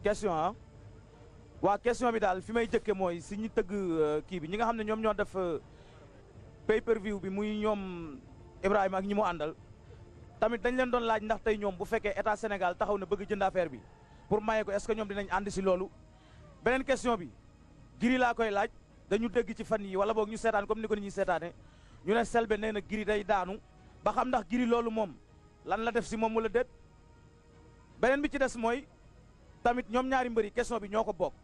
question waa question bi daal fi may jëkke mooy si ñu tëgg kii bi ñi nga xam ne ñoom ñoo def pay per view bi muy ñoom Ibrahima ak ñi mu àndal tamit dañ leen doon laaj ndax tey ñoom bu fekkee état Sénégal taxaw na bëgg jënd affaire bi pour maye ko est-ce que ñoom dinañ ànd si loolu. beneen question bi Gris laa koy laaj dañu dégg ci fan yi wala boog ñu seetaan comme ni ko nit ñi seetaane ñu ne Selbé nee na Gris day daanu ba xam ndax Gris loolu moom lan la def si moom wala déet. beneen bi ci des mooy tamit ñoom ñaari mbër yi question bi ñoo ko bokk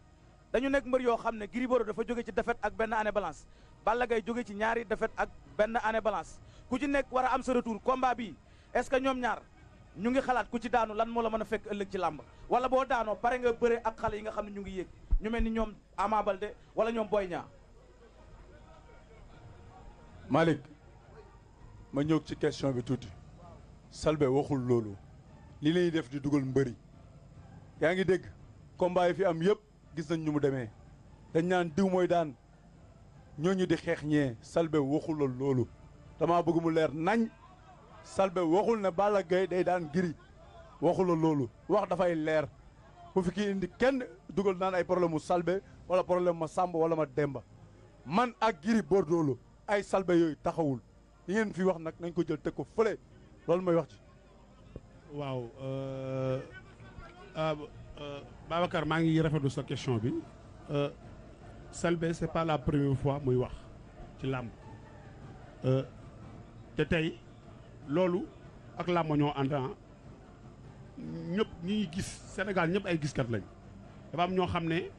dañu nekk mbër yoo xam ne Gris Bordeaux dafa jóge ci défaite ak benn année balance Balla Gaye jóge ci ñaari défaite ak benn année balance ku ci nekk war a am sa retour combat bi est-ce que ñoom ñaar ñu ngi xalaat ku ci daanu lan moo la mën a fekk ëllëg ci làmb wala boo daanoo pare nga bëre ak xale yi nga xam ne ñu ngi yéeg ñu mel ni ñoom Ama Baldé wala ñoom Boy Niang. Malick ma ñëw ci question bi tuuti Selbé waxul loolu li lañuy def di dugal mbëri yaa ngi dégg combat yi fi am yëpp gis nañ ñu mu demee dañ naan diw mooy daan ñooñu di xeex ñee Selbé waxul loolu dama bëgg mu leer nañ Selbé waxul ne Balla Gaye day daan Gris waxul loolu wax dafay leer bu fi kii indi kenn dugal naan ay problème mu Selbé wala problème ma Samba wala ma Demba man ak Gris Bordeaux ay Selbé yooyu taxawul li ngeen fi wax nag nañ ko jël teg ko fële loolu mooy wax ci. waaw Babacar maa ngi rafetlu sa question bi Selbé c'est pas la première fois muy wax ci làmb te tey loolu ak làmb ñoo ànd ñëpp ñi ngi gis Sénégal ñëpp ay giskat lañ dafa am ñoo xam ne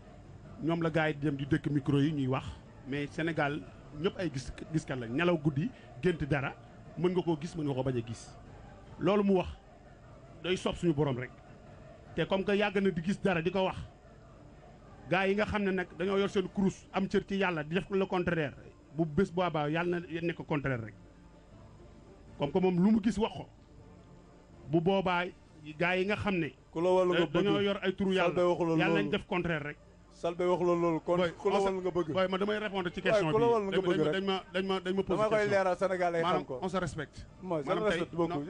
ñoom la gars yi di dem di dëkk micro yi ñuy wax mais Sénégal ñëpp ay giskat lañ nelaw guddi gént dara mën nga koo gis mën nga ko bañ a gis loolu mu wax day soob suñu borom rek te comme que yàgg na di gis dara di ko wax gars yi nga xam ne nag dañoo yor seen kurus am cër ci yàlla di def le contraire bu bés boobaa yàlla na nekk contraire rek comme que moom lu mu gis wax ko bu boobaa gars yi nga xam ne. ku la wàllu nga bëgg dañoo yor ay turu yàlla yàlla nañ def contraire rek. Selbé waxul loolu kon ku la wàllu nga bëgg. waaye ma damay répondre ci question bi dañ ma posé question dama koy leeral Sénégal ay xam ko on se respecte. mooy je respecte beaucoup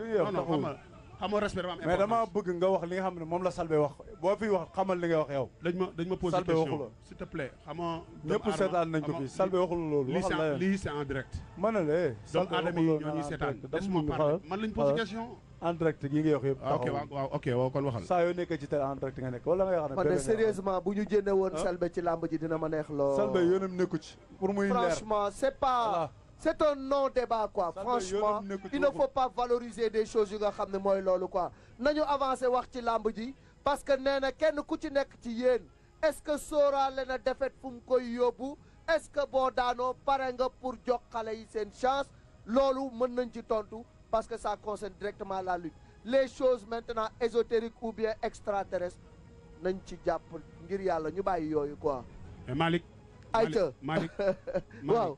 xam nga respect dafa am importance mais dama bëgg nga wax li nga xam ne moom la Selbé wax boo fi wax xamal li nga wax yow. dañ ma posé question s'il te plaît xam nga. ñëpp seetaan nañ ko fi Selbé waxul loolu. waxal la lii c'est en direct. ma ne la Selbé waxul loolu ñoo ñuy seetaan laisse-moi parler man lañ posé question. en direct gi nga wax yëpp. ok waaw kon waxal. saa yoo nekkee ci télé en direct nga nekk wala nga xam ne. man de sérieusement bu ñu jënde woon Selbé ci làmb ji dina ma neex lool. Selbé yoonam nekku ci pour muy leer franchement c'est pas. C'est un non-débat quoi. Franchement il ne faut pas valoriser des choses yu nga xam ne mooy loolu quoi nañu avancer wax ci làmb ji parce que nee na kenn ku ci nekk ci yéen est-ce que sóoraale na défaite fu mu koy yóbbu est-ce que boo daanoo pare nga pour jox xale yi seen chance loolu mën nañ ci tontu parce que ça concerne directement la lutte les choses maintenant ésotériques ou bien extraterrestres nañ ci jàpp ngir yàlla ñu bàyyi yooyu quoi. Malick. Malick waaw.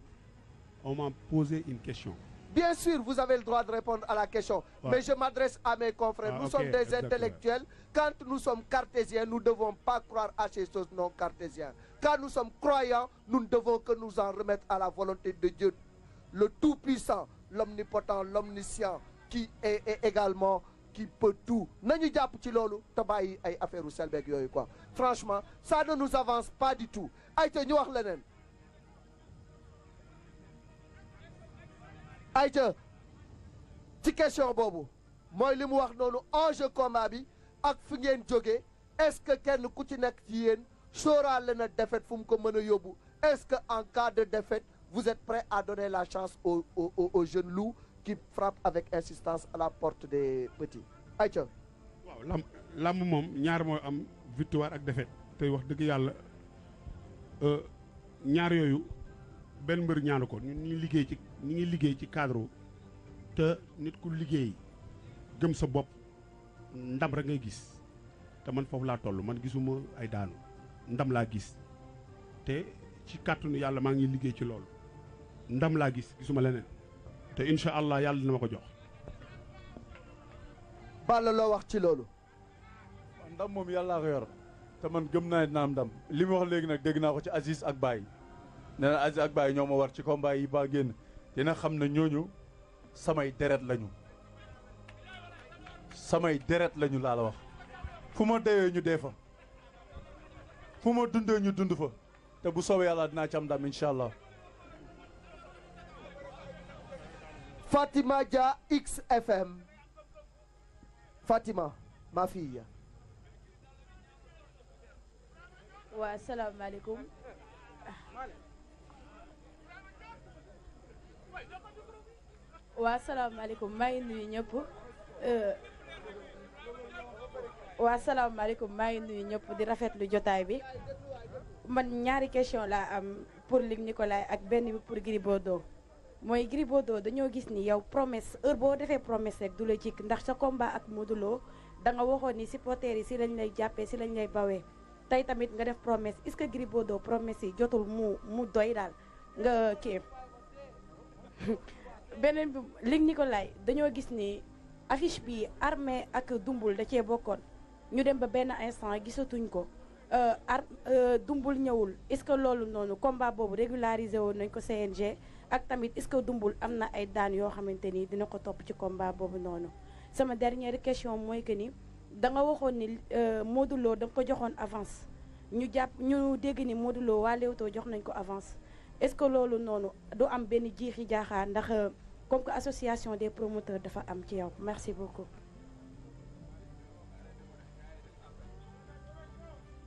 On m'a posé une question. Bien sûr, vous avez le droit de répondre à la question. Ouais. Mais je m'adresse à mes confrères. Nous sommes des intellectuels. Quand nous sommes cartésiens, nous ne devons pas croire à ces choses non cartésiennes. Quand nous sommes croyants, nous ne devons que nous en remettre à la volonté de Dieu, le Tout-Puissant, l'Omnipotent, l'Omniscient, qui est également, qui peut tout. Nañu jàpp ci loolu te bàyyi ay affaire u Selbé ak yooyu quoi. Franchement, ça ne nous avance pas du tout. Ayca ñu wax leneen. ayca ci question boobu mooy li mu wax noonu enjeu combat bi ak fi ngeen jógee est-ce que kenn ku ci nekk ci yéen sóoraale na défaite fu mu ko mën a yóbbu est-ce que en cas de défaite vous êtes prêt à donner la chance aux jeunes loups qui frappent avec insistance à la porte des petits ayca. waaw lamb moom ñaar mooy am victoire ak défaite tey wax dëgg yàlla ñaar yooyu benn mbër ñaanu ko ñu ngi liggéey ci cadre te nit ku liggéey gëm sa bopp ndam rek ngay gis te man foofu laa toll man gisuma ay daanu ndam laa gis te ci kàttanu yàlla maa ngi liggéey ci loolu ndam laa gisuma leneen te incha allah yàlla dina ma ko jox. Balla loo wax ci loolu. ndam moom yàllaa ko yor te man gëm naa dina am ndam li mu wax léegi nag dégg naa ko ci Aziz ak Baye nee na Aziz ak Baye ñoo ma war ci combat yi ba génn dina xam ne ñooñu samay deret lañu laa la wax fu ma deyee ñu dee fa fu ma dundee ñu dund fa te bu soobee yàlla dinaa ci am ndam incha allah. Fatima Dia XFM. Fatima ma fille. waa salaamaaleykum. waa salaamaaleykum maa ngi nuyu ñëpp. waa salaamaaleykum maa ngi nuyu ñëpp di rafetlu jotaay bi man ñaari question laa am pour Luc Nicolaï ak benn bi pour Gris Bordeaux mooy Gris Bordeaux dañoo gis ni yow promesse heure boo defee promesse rek du la jikk ndax sa combat ak Modou Lo da nga waxoon ni supporters yi si lañ lay jàppee si lañ lay bawee tey tamit nga def promesse est-ce que Gris Bordeaux promesse yi jotul mu doy daal nga kii beneen bi Luc Nicolaï dañoo gis ni affiche bi Armé ak Dumbul da cee bokkoon ñu dem ba benn instant gisatuñ ko Dumbul ñëwul est-ce que loolu noonu combat boobu régularisé woon nañ ko CNG ak tamit est-ce que Dumbul am na ay daan yoo xamante ni dina ko topp ci combat boobu noonu sama dernière question mooy que ni da nga waxoon ni Modou Lo da nga ko joxoon avance ñu dégg ni Modou Lo waa Leewtoo jox nañ ko avance est-ce que loolu noonu du am benn jiixi jaaxaar ndax comme que association des promoteurs dafa am ci yow merci beaucoup.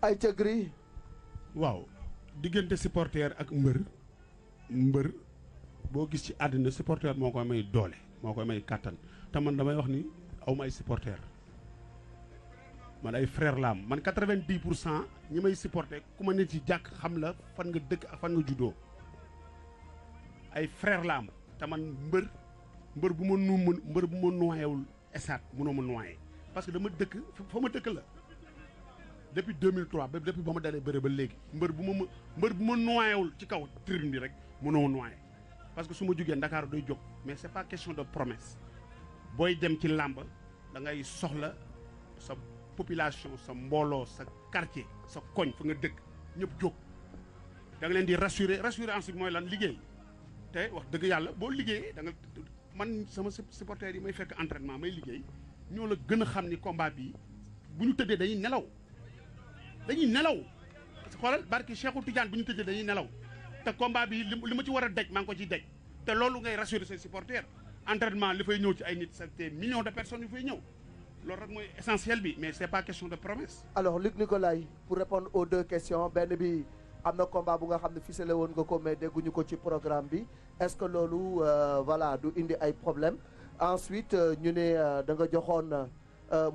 ay ca Gris. waaw diggante supporter ak mbër boo gis ci àddina supporter moo koy may doole moo koy may kàttan te man damay wax ni aw ma ay supporter man ay frère laam man 90% ñi may supporter ku ma ne ci jàkk xam la fan nga dëkk ak fan nga juddoo ay frère laam te man mbër bu ma noyewul esaat mënoo ma noyé parce que dama dëkk fa ma dëkk la depuis 2003 ba depuis ba ma dalee bëre ba léegi mbër bu ma noyewul ci kaw tribune bi rek mënoo noyé parce que su ma jógee Ndakaaru doy jóg mais c'est pas question de promesse booy dem ci làmb da ngay soxla sa population sa mbooloo sa quartier sa koñ fa nga dëkk ñëpp jóg da nga leen di rassurer ensuite mooy lan liggéey te wax dëgg yàlla boo liggéeyee da nga man sama supporters yi may fekk entraînement may liggéey ñoo la gën a xam ni combat bi bu ñu tëddee dañuy nelaw xoolal barki Cheikhou Tidiane bu ñu tëddee dañuy nelaw te combat bi li ma ci war a daj maa ngi ko ciy daj te loolu ngay rassurer ses supporters entraînement li fay ñëw ci ay nit c'est millions de personnes yu fay ñëw loolu rek mooy essentiel bi mais c'est pas question de promesse. alors Luc Nicolaï pour répondre aux deux questions benn bi am na combat bu nga xam ne ficelé woon nga ko mais dégguñu ko ci programme bi est-ce que loolu voilà du indi ay problème ensuite ñu ne da nga joxoon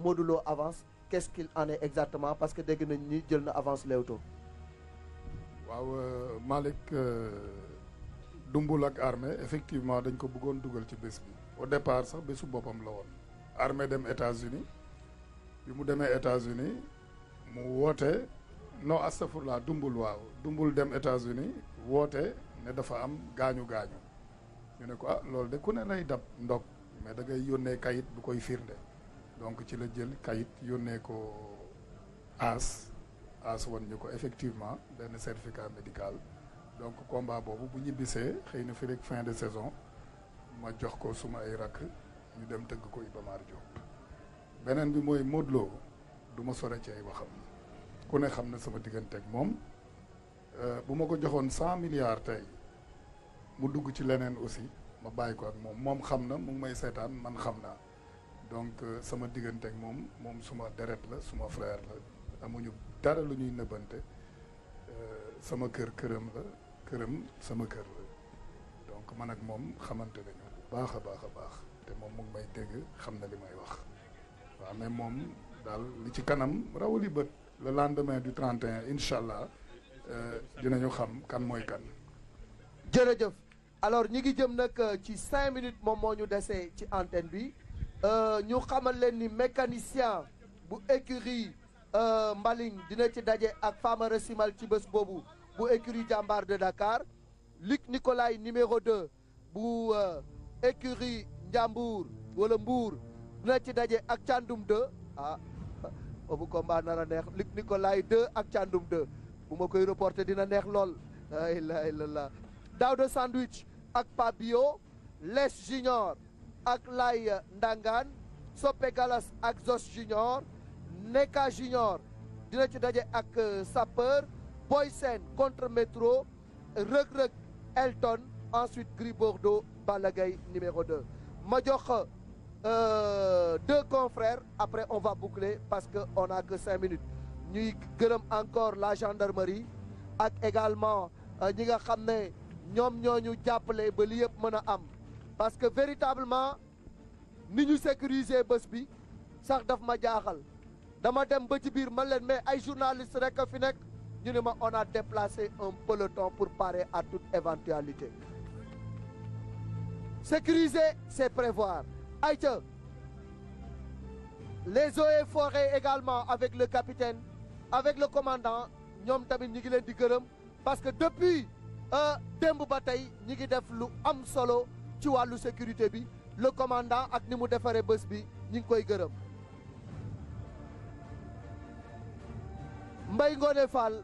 Modou Lo avance qu'est-ce qu'il en est exactement parce que dégg nañ ni jël na avance Leewtoo. waaw Malick Dumbul ak Armé effectivement dañ ko bëggoon dugal ci bés bi au départ sax bésu boppam la woon Armé dem États-Unis bi mu demee États-Unis mu woote non astafurlah Dumbul waaw Dumbul dem États-Unis woote ne dafa am gaañu ñu ne ko loolu de ku ne lay dab ndog mais da ngay yónnee kayit bu koy firnde donc ci la jël kayit yónnee ko aas wan ñu ko effectivement benn certificat médical donc combat boobu bu ñibbisee xëy na fi rek fin de saison ma jox ko suma ay rakk ñu dem tëgg ko Iba Mar Diop beneen bi mooy Modou Lo du ma sore ci ay waxam ku ne xam na sama diggante ak moom bu ma ko joxoon 100 milliards tey mu dugg ci leneen aussi ma bàyyi ko ak moom xam na mu ngi may seetaan man xam naa donc sama diggante ak moom suma deret la suma frère la amuñu dara lu ñuy nëbbante sama këram la këram sama kër la donc man ak moom xamante nañu bu baax a baax te moom mu ngi may dégg xam na li may wax waaw mais moom daal li ci kanam rawali bët le lendemain du 31 incha allah dinañu xam kan mooy kan. jërëjëf alors ñi ngi jëm nag ci 5 minutes moom moo ñu desee ci antenne bi ñu xamal leen ni mécanicien bu écurie Mbaling dina ci daje ak Famara Simal ci bés boobu bu écurie Jambar de Dakar Luc Nicolaï numéro 2 bu écurie Njambour wala Mbour dina ci daje ak Thiandoum 2 ah boobu combat nar a neex Luc Nicolaï 2 ak Thiandoum 2 bu ma koy reporté dina neex lool la ilaha illallah Daouda Sandwich ak Pabio Les Junior ak Lay Ndangaan Soppe Galas ak Zos Junior Neka Junior dina ci daje ak Sapeur Boy Sène contre Métro Reug Reug Elton ensuite Gris Bordeaux Balla Gaye numéro 2 ma jox deux confrères après on va boucler parce que on a que 5 minutes ñuy gërëm encore la gendarmerie ak également ñi nga xam ne ñoom ñoo ñu jàppale ba li yëpp mën a am parce que véritablement ni ñu sécuriser bés bi sax daf ma jaaxal dama dem ba ci biir man leen mais ay journalistes rek a fi nekk ñu ne ma on a déplacé un peloton pour parer à toute éventualité sécuriser c'est prévoir ayca les eaux et forêts également avec le capitaine avec le commandant ñoom tamit ñi ngi leen di gërëm parce que depuis démb ba tey ñi ngi def lu am solo ci wàllu sécurité bi le commandant ak ni mu defaree bés bi ñi ngi koy gërëm Mbaye Ngoné Fall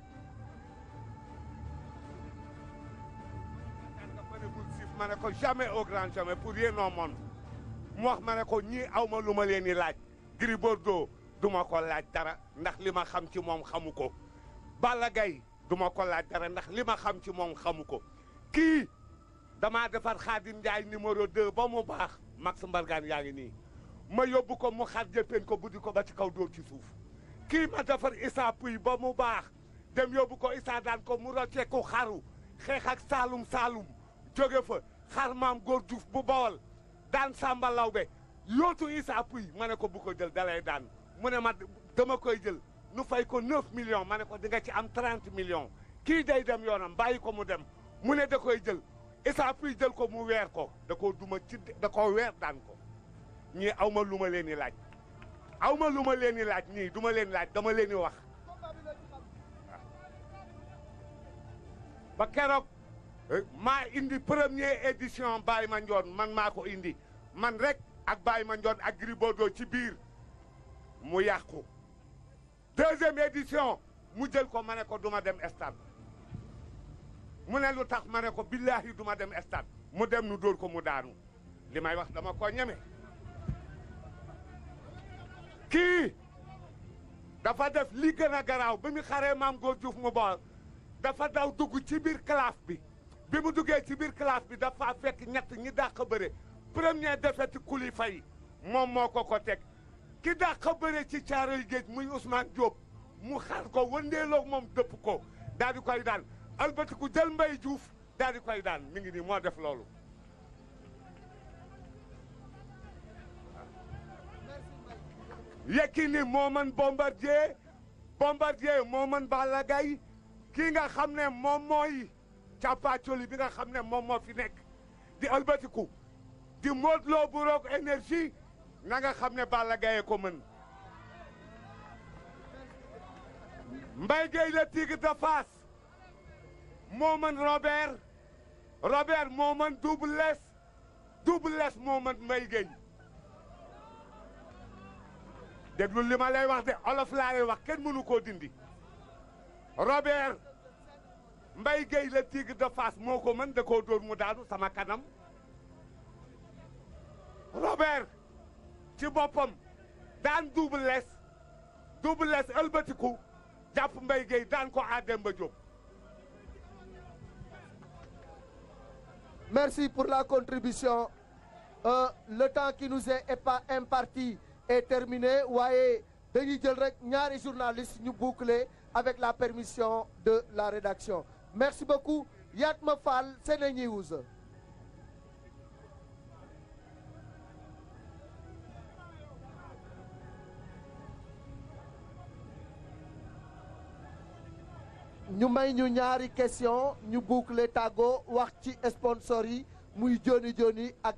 ma ne ko jamais au grand jamais pour rien au monde mu wax ma ne ko ñii aw ma lu ma leen di laaj Gris Bordeaux du ma ko laaj dara ndax li ma xam ci moom xamu ko Balla Gaye du ma ko laaj dara ndax li ma xam ci moom xamu ko kii damaa defar Khadim Ndiaye numéro 2 ba mu baax Max Mbargane yaa ngi nii ma yóbbu ko mu xar jëppeen ko buddi ko ba ci kaw dóor ci suuf kii ma defar Issa Pouye ba mu baax dem yóbbu ko Issa daan ko mu rocceeku xaru xeex ak Saalum Saalum jóge fa xar maam góor Diouf bu Bawol daan Samba Lawbe yootu Issa Pouye ma ne ko bu ko jël dalay daan mu ne ma dama koy jël nu fay ko 9 millions ma ne ko di nga ci am 30 millions kii day dem yoonam bàyyi ko mu dem mu ne da koy jël Issa Pouye jël ko mu weer ko da koo duma ci da koo weer daan ko ñii aw ma lu ma leen di laaj aw ma lu ma leen di laaj ñii du ma leen laaj dama leen di wax ba keroog maa indi première édition Baye Mandione man maa ko indi man rek ak Baye Mandione ak Gris Bordeaux ci biir mu yàqu deuxième édition mu jël ko ma ne ko duma dem stade mu ne lu tax ma ne ko billahi duma dem stade mu dem nu dóor ko mu daanu li may wax dama ko ñeme kii dafa def li gën a garaaw bi mu xaree maam góor Diouf mu bool dafa daw dugg ci biir classe bi mu duggee ci biir classe bi dafa fekk ñett ñi dàq bëre première défaite kuli fay moom moo ko teg ki dàq bëre ci caaroy géej muy Ousmane Diop mu xar ko wëndeeloog moom dëpp ko daal di koy daan albatiku jël Mbaye Diouf daal di koy daan mi ngi nii moo def loolu Yékini moo mën Bombardier moo mën Balla Gaye kii nga xam ne moom mooy càppaacoli bi nga xam ne moom moo fi nekk di albatiku di Modou Lo bu Rock Énergie na nga xam ne Balla Gaye ko mën Mbaye Gueye le Tigre de Fass moo mën Robert moo mën Double Less moo mën Mbaye Gueye déglu li ma lay wax de olof laa lay wax kenn mënu koo dindi Robert Mbaye Gueye le Tigre de Fass moo ko mën da koo dóor mu daanu sama kanam Robert ci boppam daan Double Less ëlbatiku jàpp Mbaye Gueye daan ko à Demba Diop. Merci pour la contribution. Le temps qui nous est imparti est terminé waaye dañuy jël rek ñaari journalistes ñu boucler avec la permission de la rédaction. Merci beaucoup Yatma Fall, Sene News. ñu may ñu ñaari question ñu boucler tàggoo wax ci sponsor yi muy Joni ak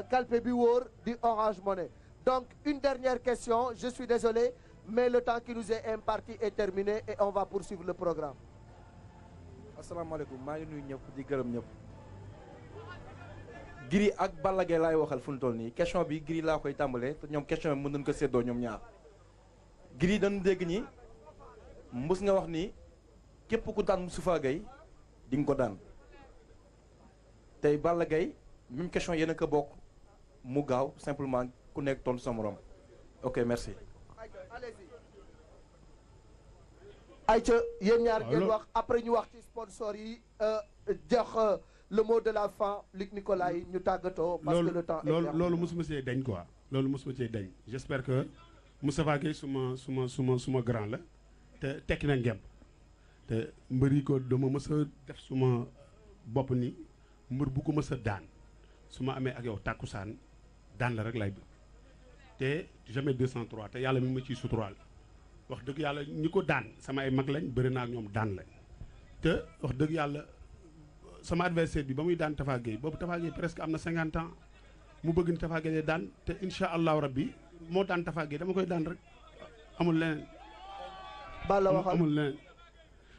kalpe bi wóor di Orange Money. Donc une dernière question, je suis désolé mais le temps qui nous est imparti est terminé et on va poursuivre le programme. asalaamaaleykum maa ngi nuyu ñëpp di gërëm ñëpp. Gris ak Balla Gaye laay waxal fu mu toll nii question bi Gris laa koy tàmbalee te ñoom question bi mën nañu ko séddoo ñoom ñaar. Gris dañu dégg ñi mbus nga wax ni képp ku daan Moustapha Gueye di nga ko daan tey Balla Gaye même question yéen a ko bokk mu gaaw simplement ku nekk tontu sa morom ok merci. ayca yéen ñaar ngeen wax après ñu wax ci sponsor yi jox le mot de la fin Luc Nicolaï ñu tàggatoo. parce que le temps est loolu mosuma see dañ quoi loolu mosuma see dañ j'espère que Moustapha Gueye suma grand la te tekki na ngemb te mbër yi ko dama mës a def suma bopp ni mbër bu ko mës a daan su ma amee ak yow tàkkusaan daan la rek lay bëgg te jamais 203 te yàlla mi ma ciy suturaal wax dëgg yàlla ñi ko daan sama ay mag lañ bëri naa ak ñoom daan lañ te wax dëgg yàlla sama adversaire bi ba muy daan Tafa Gueye boobu Tafa Gueye presque am na 50 ans mu bëgg ni Tafa Gueye daan te incha allahu rabbi moo daan Tafa Gueye dama koy daan rek amul leneen. Balla waxal amul leneen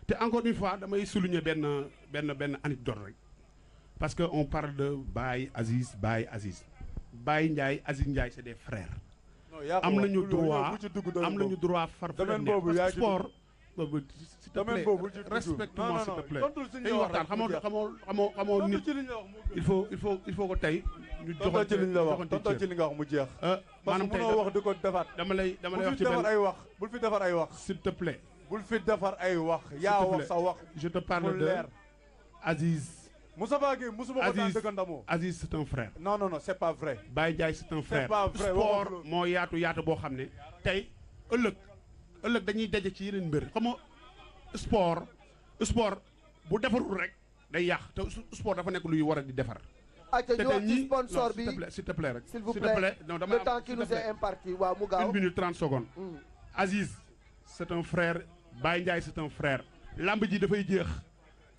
te encore une fois damay souligner benn anecdote rek parce que on parle de Baye Aziz Baye Ndiaye Aziz Ndiaye c'est des frères. am nañu droit far sport domaine boobu respecte-moi s'il te plaît dañuy waxtaan xamoo nit il faut que tey ñu joxante ci liñ la wax tonton ci li nga wax mu jeex maanaam tey mënoo wax di ko defaat dama lay wax ci defar ay wax bul fi defar ay wax s'il te plaît bul fi defar ay wax yaa wax sa wax je te parle de Aziz Moustapha Gueye musuma ko daan dëgg ndamoo Aziz c'est un frère non c'est pas vrai Baye Ndiaye c'est un frère c'est pas vrai sport moo yaatu boo xam ne tey ëllëg dañuy daje ci yeneen mbir xam nga sport bu defarul rek day yàq te sport dafa nekk luy war a di defar. ayca ñu wax ci sponsor bi s'il te plaît rek. s'il vous plaît non dama le temps qui nous est imparti waaw mu gaaw 1 minute 30 secondes. Aziz c'est un frère Baye Ndiaye c'est un frère. lamb ji dafay jeex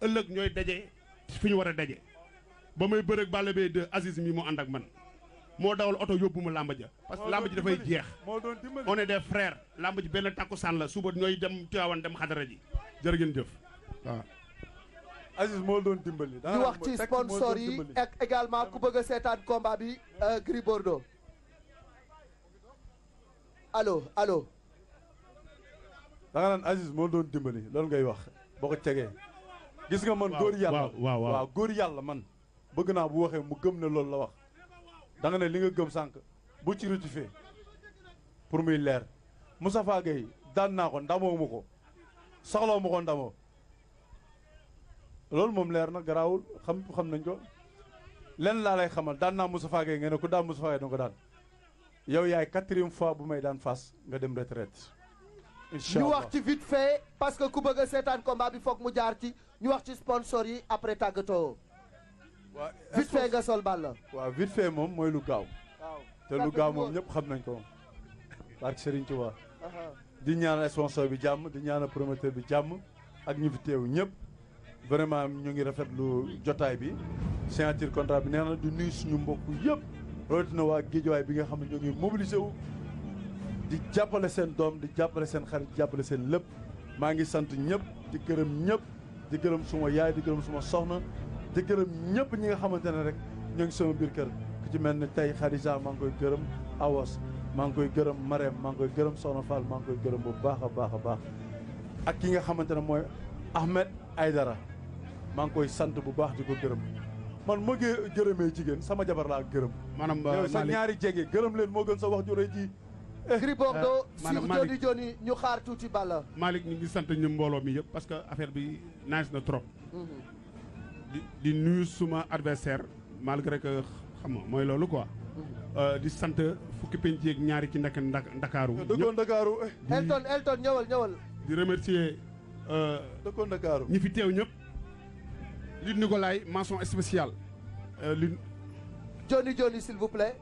ëllëg ñooy daje fi ñu war a daje ba may bëreeg Balla Gaye 2 Aziz mi mu ànd ak man. moo dawal oto yóbbu ma làmb ja parce que làmb ji dafay jeex on est des frères làmb ji benn takkusaan la suba ñooy dem Tivaouane dem xadara ji jërë ngeen jëf waaw. Aziz moo doon dimbali. di wax ci sponsor yi ak également ku bëgg a seetaan combat bi Gris Bordeaux allo. da nga naan Aziz moo doon dimbali loolu ngay wax boo ko tegee. gis nga man góor yàlla waaw góor yàlla man bëgg naa bu waxee mu gëm ne loolu la wax. da nga ne li nga gëm sànq bu ci rectifié pour muy leer Moustapha Gueye daan naa ko ndamoo ma ko soxlaw ma ko ndamoo loolu moom leer na garaawul xam nañ ko lenn laa lay xamal daan naa Moustapha Gueye nga ne ku daan Moustapha Gueye danga ko daan yow yaay 4e fois bu may daan fas nga dem retraite incha allah ñu wax ci vite fait parce que ku bëgg a seetaan combat bi foog mu jaar ci ñu wax ci sponsor yi après tàggatoo. waaw vite fait nga sol Balla. waaw vite fait moom mooy lu gaaw. te lu gaaw moom ñëpp xam nañ ko. barke Serigne Touba. di ñaanal sponsor bi jàmm di ñaanal promoteur bi jàmm ak ñi fi teew ñëpp. vraiment ñu ngi rafetlu jotaay bi. signature contrat bi nee na di nuyu suñu mbokk yëpp. rawatina waa Géejawaay bi nga xam ne ñoo ngi mobilisé wu. di jàppale seen doom di jàppale seen xarit di jàppale seen lépp. maa ngi sant ñëpp di gërëm ñëpp di gërëm suma yaay di gërëm suma soxna. di gërëm ñëpp ñi nga xamante ne rek ñoo ngi sama biir kër ku ci mel ne tey Khadija maa ngi koy gërëm Awas maa ngi koy gërëm Marème maa ngi koy gërëm Soxna Fall maa ngi koy gërëm bu baax a baax ak ki nga xamante ne mooy Ahmed Aydara maa ngi koy sant bu baax di ko gërëm man moo ngi gërëmee jigéen sama jabar laa gërëm maanaam sa ñaari jege gërëm leen moo gën sa wax ju rëy ji Gris Bordeaux si joni ñu xaar tuuti Balla Malick ñu ngi sant ñu mbooloo mi yëpp parce que affaire bi nice na trop di nuyu suma adversaire malgré que xam nga mooy loolu quoi di sant fukki penc yeeg ñaari ci nekk Ndakaaru dëkkoon Ndakaaru Elton ñëwal di remercier dëkkoon Ndakaaru ñi fi teew ñëpp Luc Nicolaï mention spéciale Johnny s'il vous plaît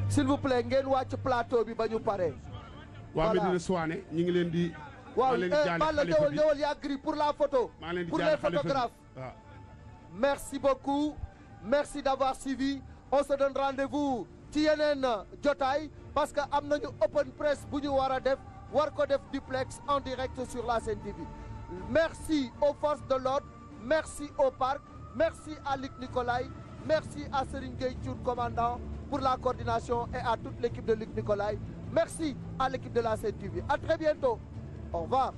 s'il vous plaît ngeen wàcc plateau bi ba ñu pare. waa Medina Souane ñu ngi leen di. waaw Balla ñëwal yaa Gris pour la photo. pour les photographes. merci beaucoup merci d'avoir suivi on se donne rendez-vous ci yeneen jotaay parce que am nañu open press bu ñu war a def war ko def duplex en direct sur la Sen TV. Merci aux forces de l'ordre, merci au parc, merci à Luc Nicolaï, merci à Serigne Gueye Thioune, commandant, pour la coordination et à toute l'équipe de Luc Nicolaï. Merci à l'équipe de la Sen TV. À très bientôt. Au revoir.